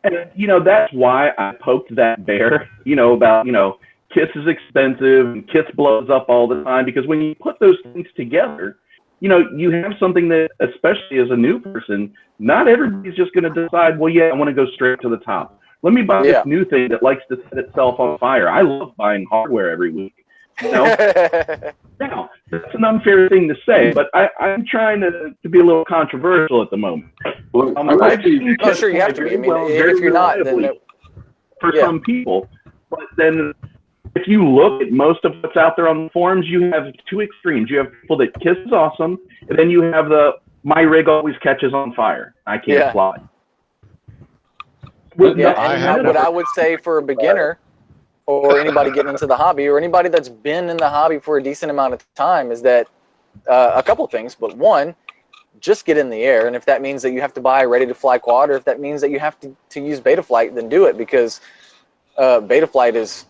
And, you know, that's why I poked that bear, you know, about, you know, KISS is expensive and KISS blows up all the time, because when you put those things together, you know, you have something that, especially as a new person, not everybody's just going to decide, well, yeah, I want to go straight to the top. Let me buy this new thing that likes to set itself on fire. I love buying hardware every week. You know? Now, that's an unfair thing to say, but I'm trying to be a little controversial at the moment. Well, I've seen KISS sure you have to be. I mean, very if you're not, then for some people. But then if you look at most of what's out there on the forums, you have two extremes. You have people that KISS is awesome, and then you have my rig always catches on fire. I can't fly. What I would say for a beginner or anybody getting into the hobby, or anybody that's been in the hobby for a decent amount of time, is that a couple of things. But one, just get in the air. And if that means that you have to buy a ready-to-fly quad, or if that means that you have to use Betaflight, then do it, because Betaflight is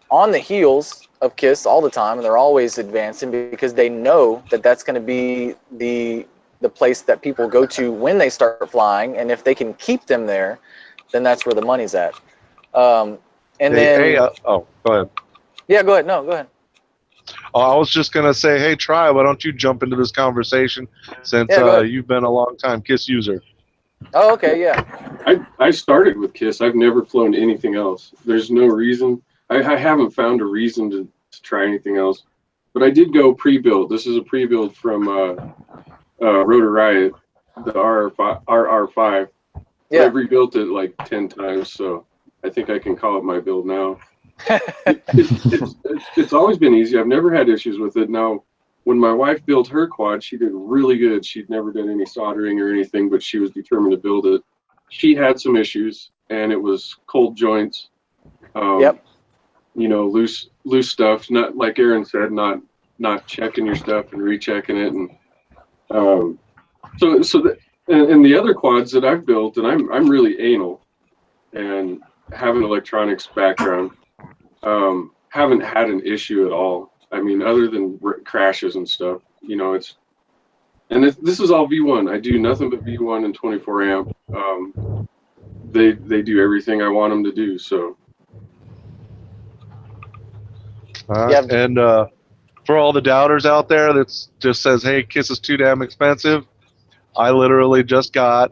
on the heels of KISS all the time, and they're always advancing, because they know that that's going to be the place that people go to when they start flying, and if they can keep them there, then that's where the money's at. Go ahead. Yeah, go ahead. No, go ahead. Oh, I was just gonna say, hey, why don't you jump into this conversation, since you've been a long time KISS user? Oh, okay, yeah. I started with KISS. I've never flown anything else. There's no reason. I haven't found a reason to try anything else. But I did go pre-build. This is a pre-build from Rotor Riot, the RR5. Yeah. I've rebuilt it like 10 times, so I think I can call it my build now. It's always been easy. I've never had issues with it. Now, when my wife built her quad, she did really good. She'd never done any soldering or anything, but she was determined to build it. She had some issues, and it was cold joints. Yep. You know, loose stuff. Not like Aaron said, not checking your stuff and rechecking it, and and the other quads that I've built, and I'm really anal, and have an electronics background. Haven't had an issue at all. I mean, other than crashes and stuff. You know, this is all V1. I do nothing but V1 and 24 amp. They do everything I want them to do. So. And for all the doubters out there that just says, hey, KISS is too damn expensive, I literally just got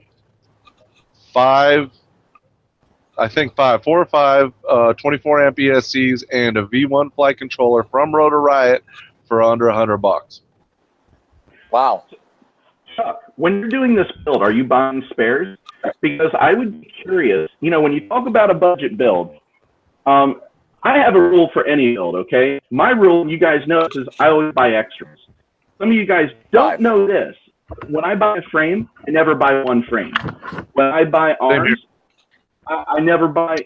4 or 5 24 amp ESCs and a V1 flight controller from Rotor Riot for under $100. Wow. Chuck, when you're doing this build, are you buying spares? Because I would be curious, you know, when you talk about a budget build, I have a rule for any build, okay? My rule, you guys know, is I always buy extras. Some of you guys don't know this. When I buy a frame, I never buy one frame. When I buy arms, I never buy.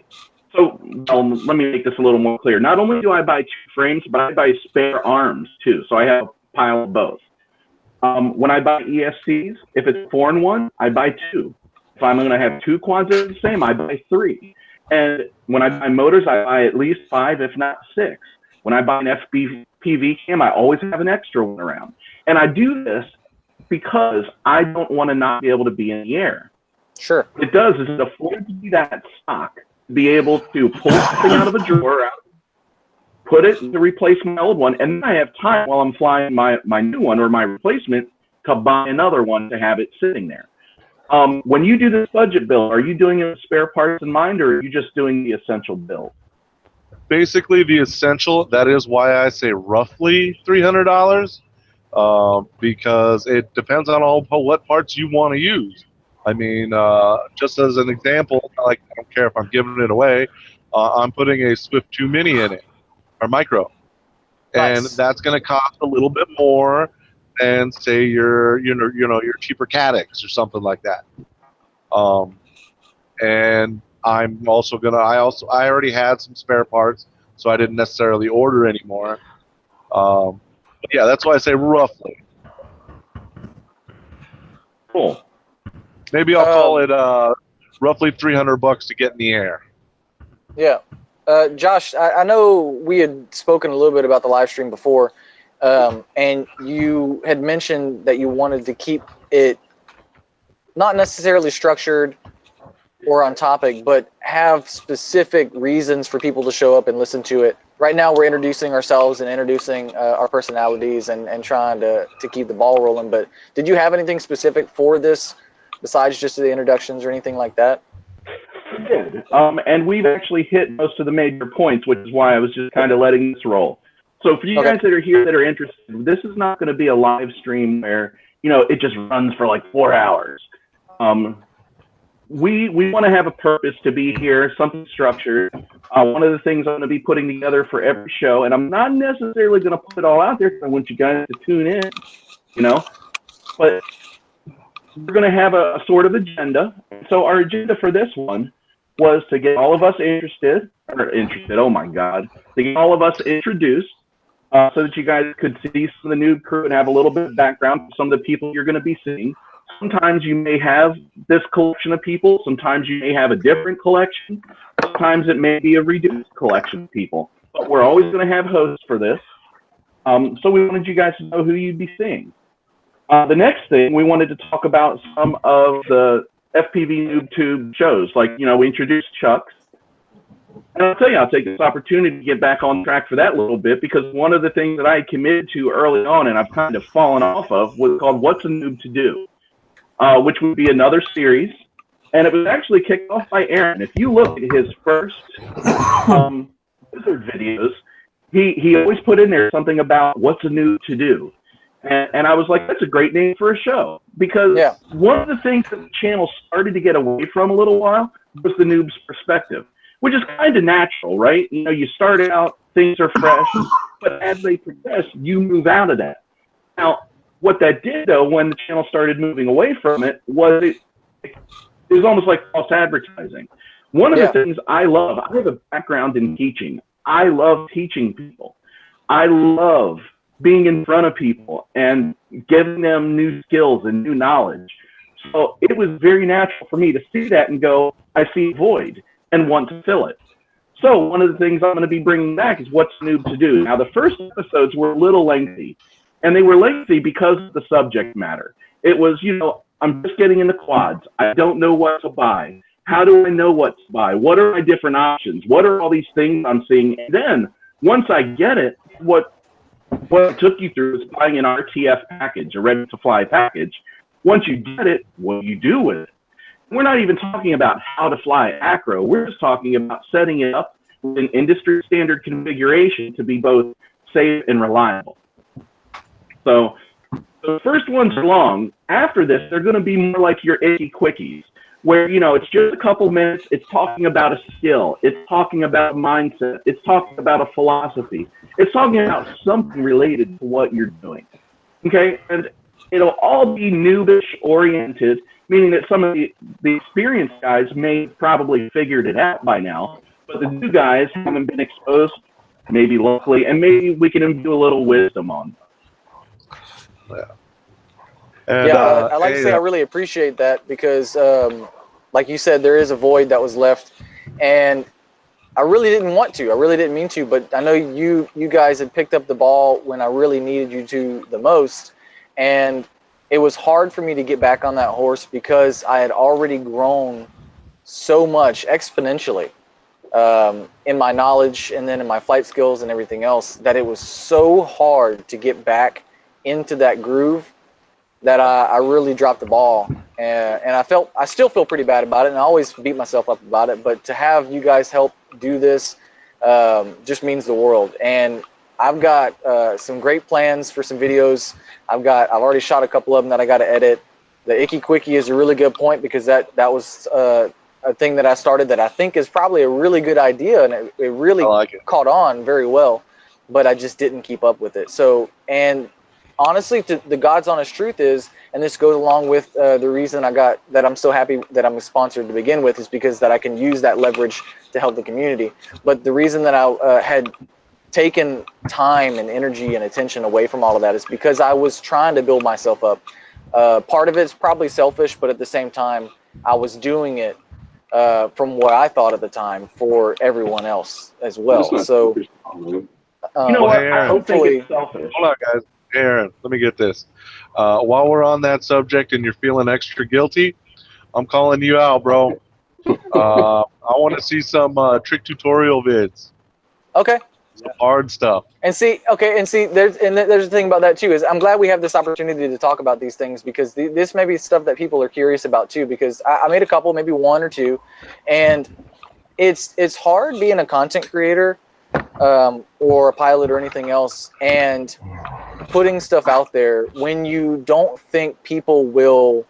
So let me make this a little more clear. Not only do I buy 2 frames, but I buy spare arms too. So I have a pile of both. When I buy ESCs, if it's 4-in-1, I buy 2. If I'm going to have 2 quads that are the same, I buy 3. And when I buy motors, I buy at least 5, if not 6. When I buy an FPV cam, I always have an extra one around. And I do this because I don't want to not be able to be in the air. Sure. What it does is it affords me that stock to be able to pull something out of a drawer, put it to replace my old one, and then I have time while I'm flying my new one or my replacement to buy another one to have it sitting there. When you do this budget build, are you doing it with spare parts in mind, or are you just doing the essential build? Basically, the essential. That is why I say roughly $300, because it depends on what parts you want to use. I mean, just as an example, like I don't care if I'm giving it away, I'm putting a Swift 2 Mini in it, or Micro, and that's going to cost a little bit more than say your cheaper CaptHooks or something like that. And I'm also gonna. I already had some spare parts, so I didn't necessarily order anymore. But yeah, that's why I say roughly. Cool. Maybe I'll call it roughly $300 to get in the air. Yeah. Josh, I know we had spoken a little bit about the live stream before, and you had mentioned that you wanted to keep it not necessarily structured or on topic, but have specific reasons for people to show up and listen to it. Right now we're introducing ourselves and introducing our personalities and trying to keep the ball rolling, but did you have anything specific for this besides just the introductions or anything like that? We did. And we've actually hit most of the major points, which is why I was just kind of letting this roll. So for you guys that are here that are interested, this is not going to be a live stream where, you know, it just runs for like 4 hours. We want to have a purpose to be here, something structured. One of the things I'm going to be putting together for every show, and I'm not necessarily going to put it all out there because I want you guys to tune in, you know, but we're going to have a sort of agenda. So our agenda for this one was to get all of us interested, oh my God, to get all of us introduced so that you guys could see some of the Noobcrew and have a little bit of background from some of the people you're going to be seeing. Sometimes you may have this collection of people. Sometimes you may have a different collection. Sometimes it may be a reduced collection of people. But we're always going to have hosts for this. So we wanted you guys to know who you'd be seeing. The next thing, we wanted to talk about some of the FPVnoobtube shows. Like, you know, we introduced Chuck's. And I'll tell you, I'll take this opportunity to get back on track for that a little bit, because one of the things that I committed to early on and I've kind of fallen off of was called What's a Noob to Do? Which would be another series And it was actually kicked off by Aaron. If you look at his first Wizard videos, he always put in there something about what's a noob to do. And I was like, that's a great name for a show. Because one of the things that the channel started to get away from a little while was the noob's perspective, which is kind of natural, right? You know, you start out, things are fresh, but as they progress, you move out of that. Now, what that did, though, when the channel started moving away from it, was it was almost like false advertising. One of the things I love, I have a background in teaching. I love teaching people. I love being in front of people and giving them new skills and new knowledge. So it was very natural for me to see that and go, I see a void and want to fill it. So one of the things I'm going to be bringing back is what's noob to do. Now, the first episodes were a little lengthy, and they were lengthy because of the subject matter. It was, you know, I'm just getting into quads. I don't know what to buy. How do I know what to buy? What are my different options? What are all these things I'm seeing? And then once I get it, what it took you through is buying an RTF package, a ready-to-fly package. Once you get it, what do you do with it? We're not even talking about how to fly acro. We're just talking about setting it up with an industry standard configuration to be both safe and reliable. So the first ones are long. After this, they're going to be more like your Icky quickies, where, you know, it's just a couple minutes. It's talking about a skill. It's talking about mindset. It's talking about a philosophy. It's talking about something related to what you're doing. Okay? And it'll all be noobish oriented, meaning that some of the experienced guys may have probably figured it out by now, but the new guys haven't been exposed, maybe locally, and maybe we can imbue a little wisdom on them. And, I like to say I really appreciate that because, like you said, there is a void that was left, and I really didn't want to. I really didn't mean to, but I know you guys had picked up the ball when I really needed you to the most, and it was hard for me to get back on that horse because I had already grown so much exponentially in my knowledge and then in my flight skills and everything else that it was so hard to get back into that groove that I really dropped the ball, and I still feel pretty bad about it, and I always beat myself up about it. But to have you guys help do this just means the world. And I've got some great plans for some videos. I've already shot a couple of them that I got to edit. The Icky Quickie is a really good point because that was a thing that I started that I think is probably a really good idea, and it really caught on very well. But I just didn't keep up with it. So and. Honestly, the God's honest truth is, and this goes along with the reason that I'm so happy that I'm sponsored to begin with, is because that I can use that leverage to help the community. But the reason that I had taken time and energy and attention away from all of that is because I was trying to build myself up. Part of it's probably selfish, but at the same time, I was doing it from what I thought at the time for everyone else as well. So, you know what? I don't think it's selfish. Hold on, guys. Aaron, let me get this. While we're on that subject and you're feeling extra guilty, I'm calling you out, bro. I want to see some trick tutorial vids. Okay. Some hard stuff. And see, there's the thing about that too is I'm glad we have this opportunity to talk about these things because this may be stuff that people are curious about too. Because I made a couple, maybe one or two, and it's hard being a content creator or a pilot or anything else and putting stuff out there when you don't think people will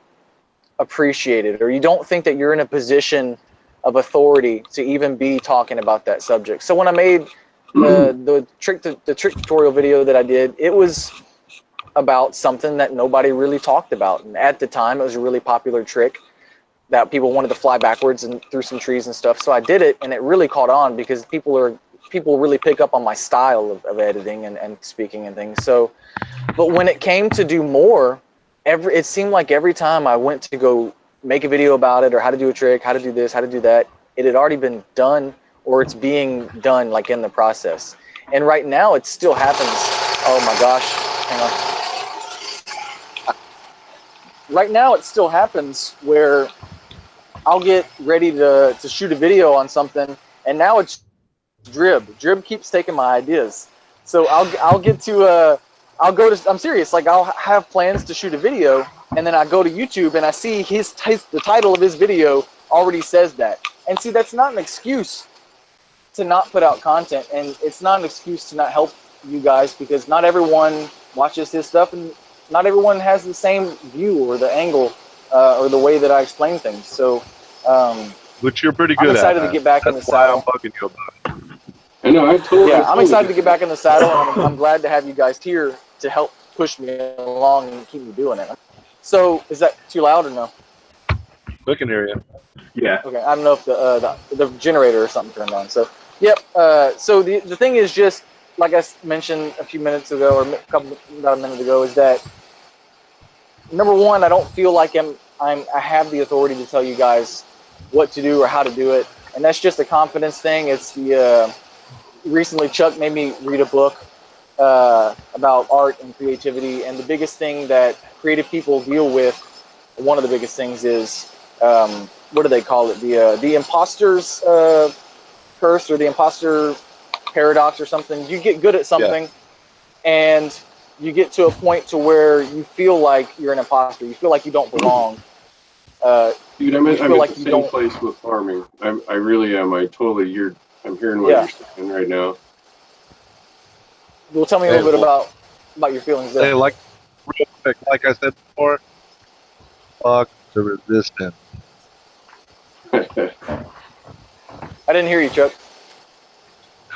appreciate it, or you don't think that you're in a position of authority to even be talking about that subject. So when I made the trick tutorial video that I did, it was about something that nobody really talked about, and at the time it was a really popular trick that people wanted to fly backwards and through some trees and stuff. So I did it, and it really caught on because people really pick up on my style of editing and speaking and things. So, but when it came to do more, it seemed like every time I went to go make a video about it or how to do a trick, how to do this, how to do that, it had already been done or it's being done like in the process. And right now it still happens. Oh my gosh, hang on. Right now it still happens where I'll get ready to shoot a video on something, and now it's Drib keeps taking my ideas. So I'll get to I'll go to, I'm serious, like I'll have plans to shoot a video, and then I go to YouTube and I see the title of his video already says that. And see, that's not an excuse to not put out content, and it's not an excuse to not help you guys, because not everyone watches his stuff, and not everyone has the same view or the angle or the way that I explain things. So, which you're pretty good I'm excited at. to get back in the saddle. I'm bugging you about it. I know. I'm excited to get back in the saddle, and I'm glad to have you guys here to help push me along and keep me doing it. So, is that too loud or no? We can hear you. Yeah. Okay, I don't know if the generator or something turned on. So, yep. So the thing is, just like I mentioned a few minutes ago, or about a minute ago, is that number one, I don't feel like I have the authority to tell you guys what to do or how to do it, and that's just a confidence thing. It's the recently Chuck made me read a book about art and creativity, and the biggest thing that creative people deal with, one of the biggest things is what do they call it? The imposter's curse, or the imposter paradox or something. You get good at something, and you get to a point to where you feel like you're an imposter. You feel like you don't belong. Dude, I'm at the same place with farming. I really am. I'm hearing what you're saying right now. Well, tell me a little bit about your feelings there. Hey, like real quick, like I said before, fuck the resistance. I didn't hear you, Chuck.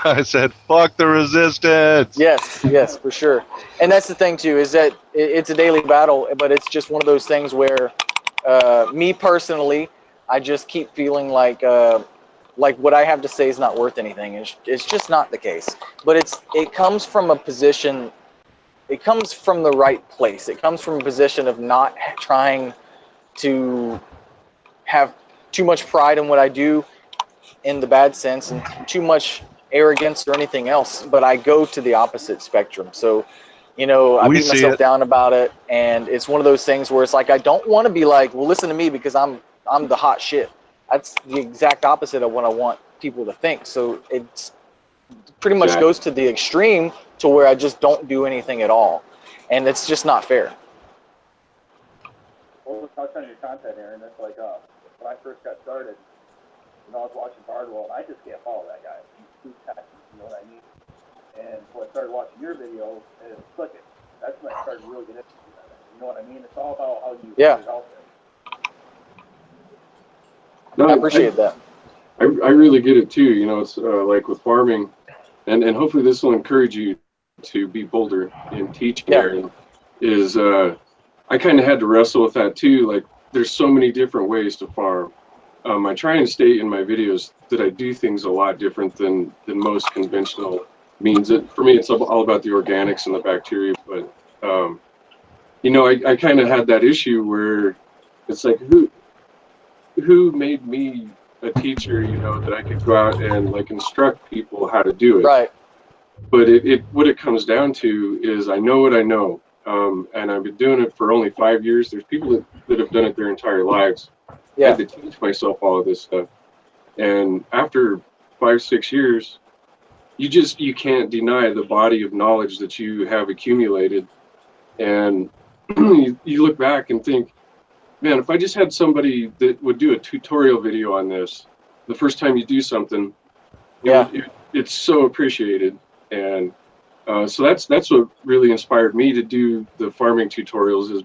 I said, fuck the resistance. Yes, for sure. And that's the thing too, is that it's a daily battle, but it's just one of those things where, me personally, I just keep feeling like what I have to say is not worth anything. It's just not the case. But it comes from a position. It comes from the right place. It comes from a position of not trying to have too much pride in what I do, in the bad sense, and too much arrogance or anything else. But I go to the opposite spectrum. So, I beat myself down about it, and it's one of those things where it's like I don't want to be like, well, listen to me because I'm the hot shit. That's the exact opposite of what I want people to think. So it's pretty much goes to the extreme to where I just don't do anything at all, and it's just not fair. Well, let's touch on your content, Aaron. It's like when I first got started, I was watching Bardwell, and I just can't follow that guy. He's too tacky, you know what I mean? And so I started watching your video, and it's Chuckit. That's when I started really getting into it. You know what I mean? It's all about how you put it out there. No, I appreciate that. I really get it too. It's like with farming, and hopefully this will encourage you to be bolder in teaching. Aaron, is I kind of had to wrestle with that too. Like, there's so many different ways to farm. I try and state in my videos that I do things a lot different than most conventional means. For me, it's all about the organics and the bacteria. But I kind of had that issue where it's like, who made me a teacher? That I could go out and like instruct people how to do it. Right. But what it comes down to is I know what I know, and I've been doing it for only 5 years. There's people that have done it their entire lives. I had to teach myself all of this stuff, and after 5-6 years, you can't deny the body of knowledge that you have accumulated, and you look back and think, man, if I just had somebody that would do a tutorial video on this, the first time you do something, it's so appreciated. And so that's what really inspired me to do the farming tutorials. Is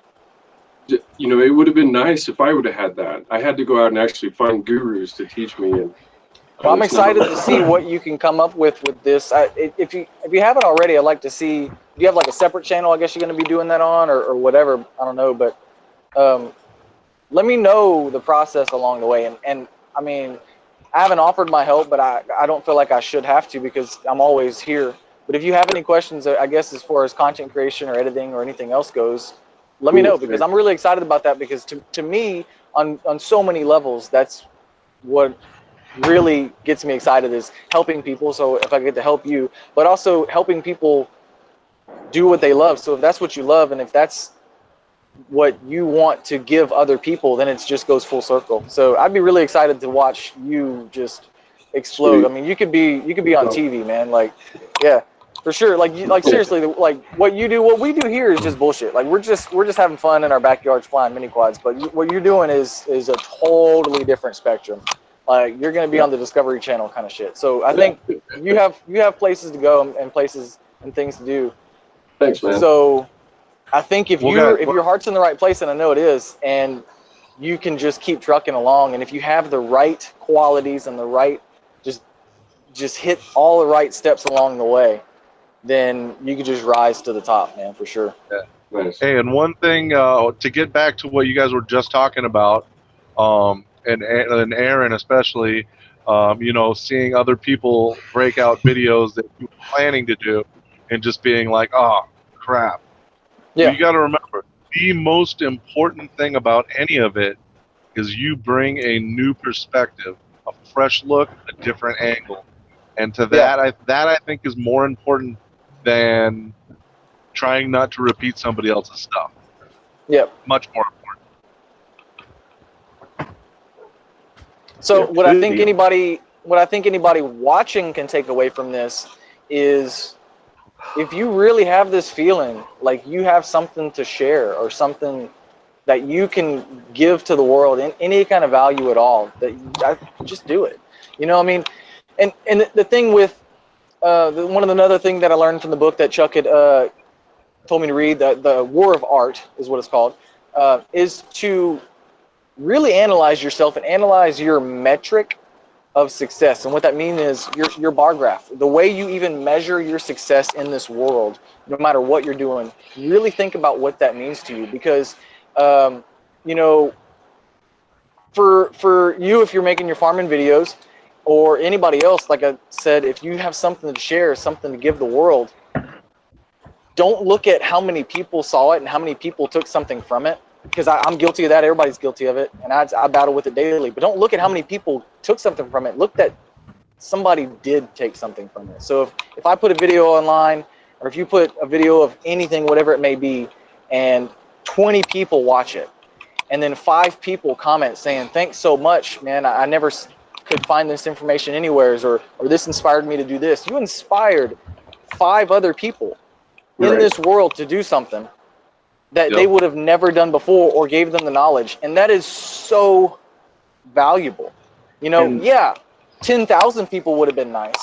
it would have been nice if I would have had that. I had to go out and actually find gurus to teach me. And well, I'm excited to see what you can come up with this. If you haven't already, I'd like to see. Do you have like a separate channel? I guess you're going to be doing that on, or whatever. I don't know, but let me know the process along the way. And I mean, I haven't offered my help, but I don't feel like I should have to, because I'm always here. But if you have any questions, I guess as far as content creation or editing or anything else goes, let me know, because I'm really excited about that, because to me, on so many levels, that's what really gets me excited, is helping people. So if I get to help you, but also helping people do what they love. So if that's what you love, and if that's what you want to give other people, then it just goes full circle. So I'd be really excited to watch you just explode. I mean, you could be on TV, man. Like, yeah. For sure, like seriously, like what you do, what we do here is just bullshit. Like we're just having fun in our backyards flying mini quads, but what you're doing is a totally different spectrum. Like you're going to be on the Discovery Channel kind of shit. So I think you have places to go and places and things to do. Thanks, man. So I think if your heart's in the right place, and I know it is, and you can just keep trucking along, and if you have the right qualities and the right just hit all the right steps along the way, then you could just rise to the top, man, for sure. Yeah. Nice. Hey, and one thing to get back to what you guys were just talking about, and Aaron especially, you know, seeing other people break out videos that you were planning to do, and just being like, oh crap. Yeah. You got to remember, the most important thing about any of it is you bring a new perspective, a fresh look, a different angle. And to that, I think is more important than trying not to repeat somebody else's stuff. Yep. Much more important. So what I think anybody watching can take away from this is, if you really have this feeling like you have something to share or something that you can give to the world in any kind of value at all, just do it. You know what I mean? And the thing with another thing that I learned from the book that Chuck had told me to read, the War of Art is what it's called, is to really analyze yourself and analyze your metric of success. And what that means is your bar graph, the way you even measure your success in this world, no matter what you're doing. Really think about what that means to you, because you know, for you, if you're making your farming videos, or anybody else, like I said, if you have something to share, something to give the world, don't look at how many people saw it and how many people took something from it, because I'm guilty of that. Everybody's guilty of it, and I battle with it daily. But don't look at how many people took something from it. Look that somebody did take something from it. So if I put a video online, or if you put a video of anything, whatever it may be, and 20 people watch it, and then 5 people comment saying, thanks so much, man, I never could find this information anywhere, or this inspired me to do this. You inspired 5 other people in this world to do something that they would have never done before, or gave them the knowledge. And that is so valuable. You know, 10,000 people would have been nice,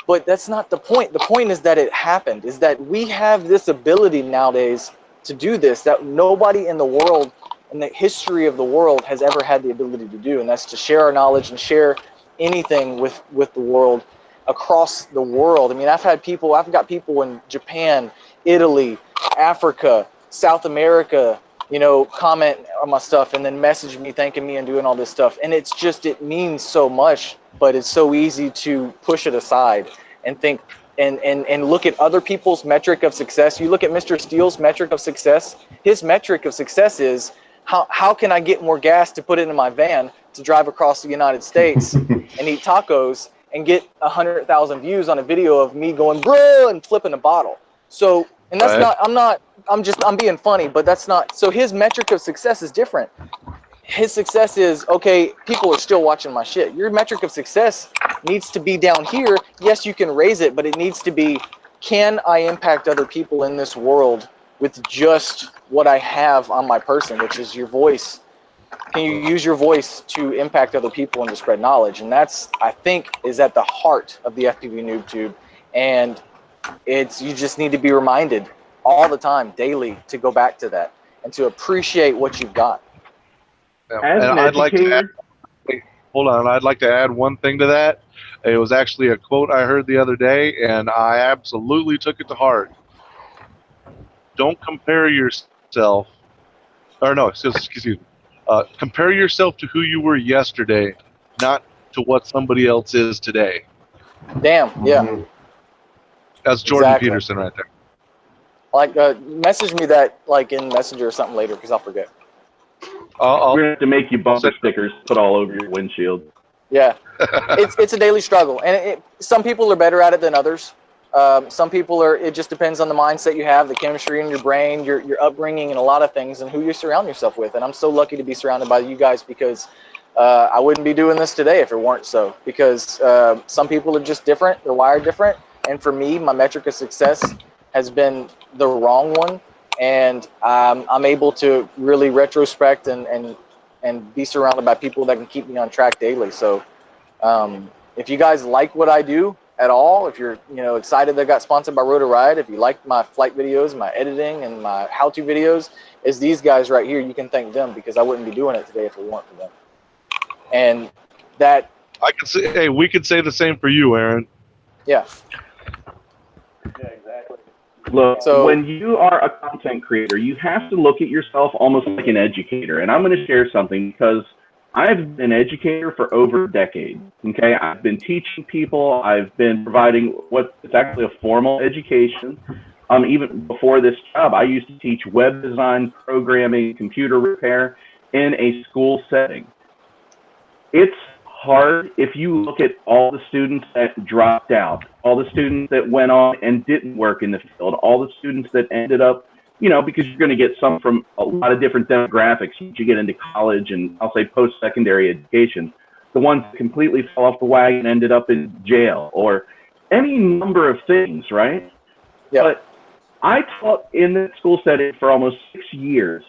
but that's not the point. The point is that it happened, is that we have this ability nowadays to do this, that nobody in the world, in the history of the world, has ever had the ability to do, and that's to share our knowledge and share anything with the world, across the world. I mean, I've got people in Japan, Italy, Africa, South America, you know, comment on my stuff and then message me thanking me and doing all this stuff. And it's just, it means so much, but it's so easy to push it aside and think and look at other people's metric of success. You look at Mr. Steele's metric of success. His metric of success is, how can I get more gas to put it in my van to drive across the United States and eat tacos and get 100,000 views on a video of me going bro and flipping a bottle. So, and that's I'm being funny, but that's not, so his metric of success is different. His success is, okay, people are still watching my shit. Your metric of success needs to be down here. Yes, you can raise it, but it needs to be, can I impact other people in this world with just what I have on my person, which is your voice? Can you use your voice to impact other people and to spread knowledge? And that's, I think, is at the heart of the FPVnoobtube. And you just need to be reminded all the time, daily, to go back to that and to appreciate what you've got. As an educator, hold on, I'd like to add one thing to that. It was actually a quote I heard the other day, and I absolutely took it to heart. Don't compare yourself, or no, excuse me. Compare yourself to who you were yesterday, not to what somebody else is today. Damn, yeah. That's Jordan Peterson right there. Like, message me that, like, in Messenger or something later, because I'll forget. We're going to have to make you bumper stickers put all over your windshield. Yeah. It's a daily struggle. And some people are better at it than others. Some people are, it just depends on the mindset you have, the chemistry in your brain, your upbringing, and a lot of things, and who you surround yourself with. And I'm so lucky to be surrounded by you guys, because I wouldn't be doing this today if it weren't so. Because some people are just different, they're wired different, And for me, my metric of success has been the wrong one. And I'm able to really retrospect and be surrounded by people that can keep me on track daily. So if you guys like what I do at all, if you're excited that I got sponsored by Rotor Ride, if you like my flight videos, my editing, and my how-to videos, it's these guys right here. You can thank them, because I wouldn't be doing it today if it weren't for them. And that I can say, hey, we could say the same for you, Aaron. yeah. Yeah, exactly. Look, So- when you are a content creator, you have to look at yourself almost like an educator. And I'm going to share something, because I've been an educator for over a decade. Okay, I've been teaching people. I've been providing what is actually a formal education. Even before this job, I used to teach web design, programming, computer repair in a school setting. It's hard if you look at all the students that dropped out, all the students that went on and didn't work in the field, all the students that ended up, because you're going to get some from a lot of different demographics once you get into college and I'll say post-secondary education. The ones that completely fell off the wagon ended up in jail, or any number of things, right? Yeah. But I taught in the school setting for almost 6 years.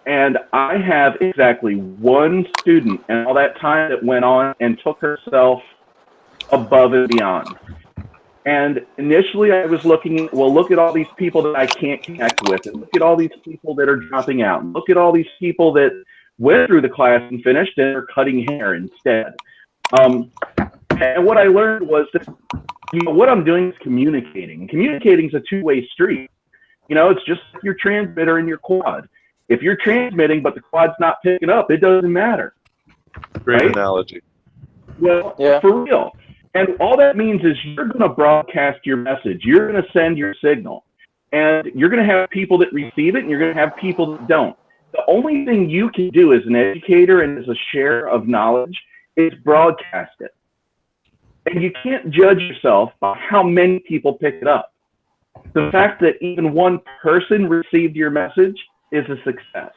And I have exactly one student and all that time that went on and took herself above and beyond. And initially I was looking, well, look at all these people that I can't connect with, and look at all these people that are dropping out, and look at all these people that went through the class and finished and are cutting hair instead. And what I learned was that, what I'm doing is communicating. Communicating is a two-way street. It's just like your transmitter and your quad. If you're transmitting but the quad's not picking up, it doesn't matter. Great right? analogy. Well, Yeah. for real. And all that means is you're going to broadcast your message. You're going to send your signal. And you're going to have people that receive it, and you're going to have people that don't. The only thing you can do as an educator and as a share of knowledge is broadcast it. And you can't judge yourself by how many people pick it up. The fact that even one person received your message is a success.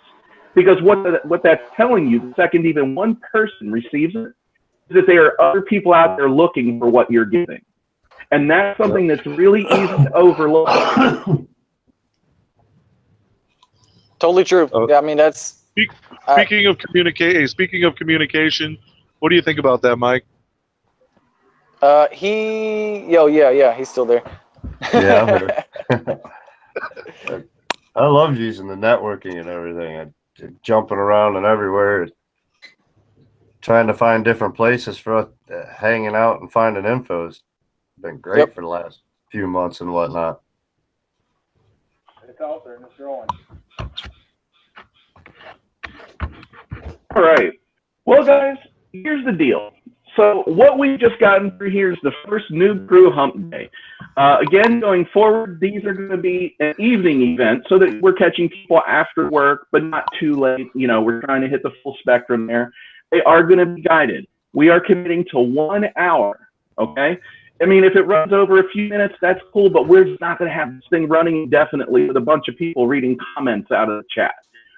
Because what that's telling you, the second even one person receives it, is that there are other people out there looking for what you're giving. And that's something that's really easy to overlook. Totally true. Yeah, I mean, that's Speaking of communication, what do you think about that, Mike? he's still there. Yeah. I love using the networking and everything. Jumping around and everywhere, trying to find different places for us, hanging out and finding info has been great for the last few months and whatnot. It's out there and it's growing. All right. Well, guys, here's the deal. So what we've just gotten through here is the first Noobcrew Hump Day. Again, going forward, these are going to be an evening event so that we're catching people after work, but not too late. We're trying to hit the full spectrum there. They are going to be guided. We are committing to 1 hour, okay? I mean, if it runs over a few minutes, that's cool, but we're just not going to have this thing running indefinitely with a bunch of people reading comments out of the chat.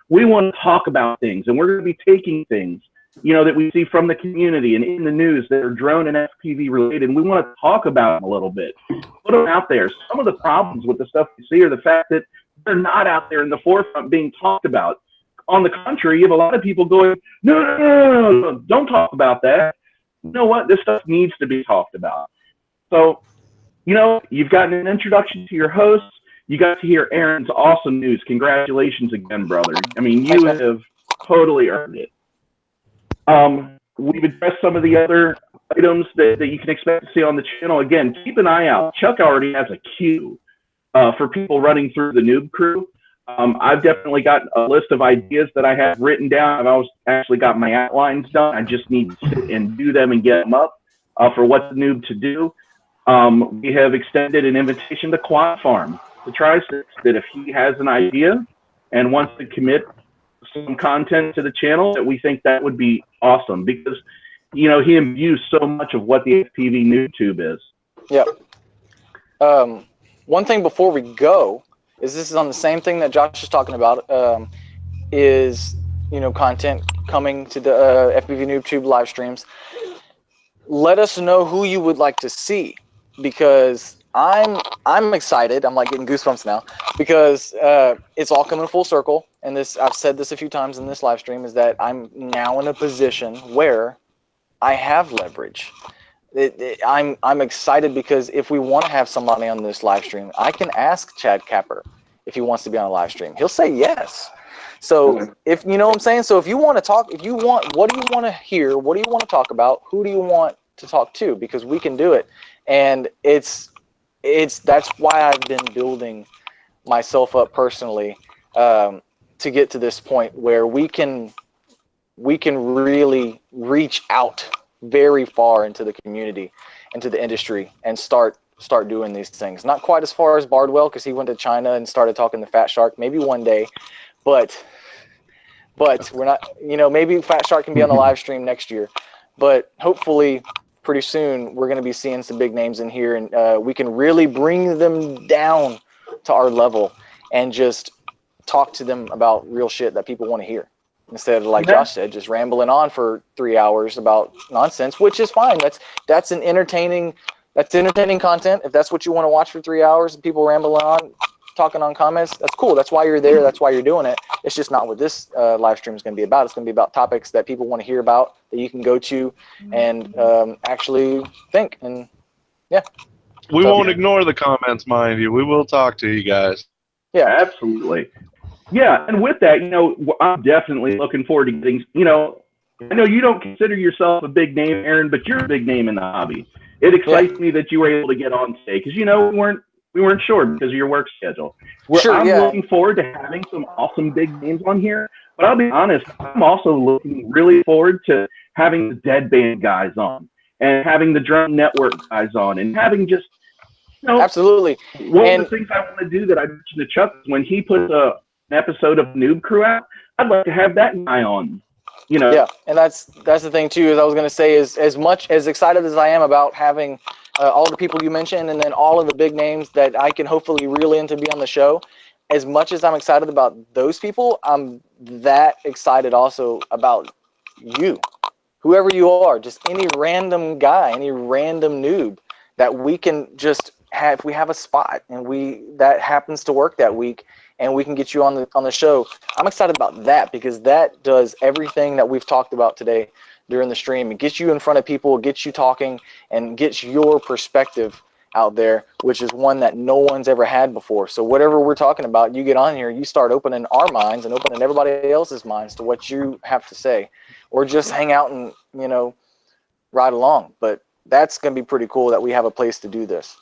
We want to talk about things, and we're going to be taking things that we see from the community and in the news that are drone and FPV related. And we want to talk about them a little bit, put them out there. Some of the problems with the stuff we see are the fact that they're not out there in the forefront being talked about. On the contrary, you have a lot of people going, no, don't talk about that. You know what? This stuff needs to be talked about. So, you've gotten an introduction to your hosts. You got to hear Aaron's awesome news. Congratulations again, brother. I mean, you have totally earned it. We've addressed some of the other items that you can expect to see on the channel. Again, keep an eye out. Chuck already has a queue for people running through the Noobcrew. I've definitely got a list of ideas that I have written down. I've actually got my outlines done. I just need to sit and do them and get them up for what the noob to do. We have extended an invitation to Quad Farm, to TriSixx, that if he has an idea and wants to commit some content to the channel, that we think that would be awesome, because he imbues so much of what the FPVnoobtube is. Yeah. One thing before we go is, this is on the same thing that Josh is talking about, is content coming to the FPVnoobtube live streams. Let us know who you would like to see, because I'm excited. I'm like getting goosebumps now because it's all coming full circle. And this, I've said this a few times in this live stream, is that I'm now in a position where I have leverage. I'm excited because if we want to have somebody on this live stream, I can ask Chad Capper if he wants to be on a live stream. He'll say yes. So if you know what I'm saying, so if you want to talk, if you want, what do you want to hear? What do you want to talk about? Who do you want to talk to? Because we can do it. And that's why I've been building myself up personally to get to this point where we can really reach out very far into the community, into the industry, and start doing these things. Not quite as far as Bardwell, because he went to China and started talking to Fat Shark. Maybe one day, but we're not. You know, maybe Fat Shark can be on the live stream next year. But hopefully, pretty soon we're going to be seeing some big names in here, and we can really bring them down to our level and just talk to them about real shit that people want to hear. Instead of, like Josh said, just rambling on for 3 hours about nonsense, which is fine. That's entertaining content. If that's what you want to watch for 3 hours, and people rambling on, talking on comments, that's cool. That's why you're there. That's why you're doing it. It's just not what this live stream is going to be about. It's going to be about topics that people want to hear about, that you can go to and actually think. And yeah, we won't ignore the comments, mind you. We will talk to you guys. Yeah, absolutely. Yeah, and with that, you know, I'm definitely looking forward to getting, you know, I know you don't consider yourself a big name, Aaron, but you're a big name in the hobby. It excites me that you were able to get on today because, you know, we weren't sure because of your work schedule. I'm looking forward to having some awesome big names on here, but I'll be honest, I'm also looking really forward to having the Dead Band guys on and having the Drum Network guys on and having just, you know, absolutely. One of the things I want to do that I mentioned to Chuck is when he puts an episode of Noobcrew out, I'd like to have that guy on. You know. Yeah, and that's the thing too. Is I was going to say is as much as excited as I am about having all the people you mentioned and then all of the big names that I can hopefully reel in to be on the show, as much as I'm excited about those people, I'm that excited also about you, whoever you are, just any random guy, any random noob that we can just have. We have a spot and that happens to work that week, and we can get you on the show. I'm excited about that because that does everything that we've talked about today during the stream. It gets you in front of people, gets you talking, and gets your perspective out there, which is one that no one's ever had before. So whatever we're talking about, you get on here, you start opening our minds and opening everybody else's minds to what you have to say, or just hang out and, you know, ride along. But that's going to be pretty cool that we have a place to do this.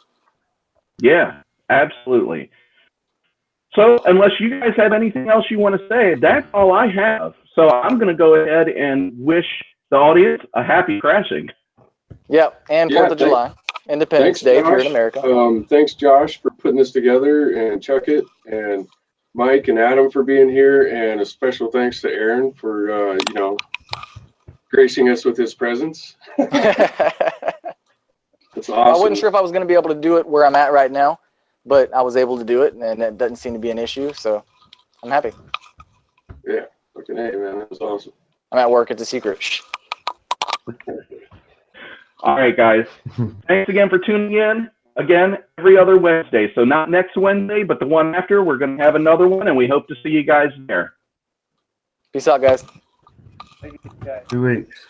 Yeah, absolutely. So unless you guys have anything else you want to say, that's all I have. So I'm going to go ahead and wish the audience a happy crashing. Yep, and 4th of July, Independence Day if you're in America. Thanks, Josh, for putting this together, and Chuckit, and Mike and Adam for being here, and a special thanks to Aaron for, you know, gracing us with his presence. That's awesome. I wasn't sure if I was going to be able to do it where I'm at right now, but I was able to do it, and it doesn't seem to be an issue, so I'm happy. Yeah, fucking hey, man, that was awesome. I'm at work. It's a secret. Shh. All right, guys. Thanks again for tuning in. Again, every other Wednesday. So not next Wednesday, but the one after. We're going to have another one, and we hope to see you guys there. Peace out, guys. Thank you, guys. 2 weeks.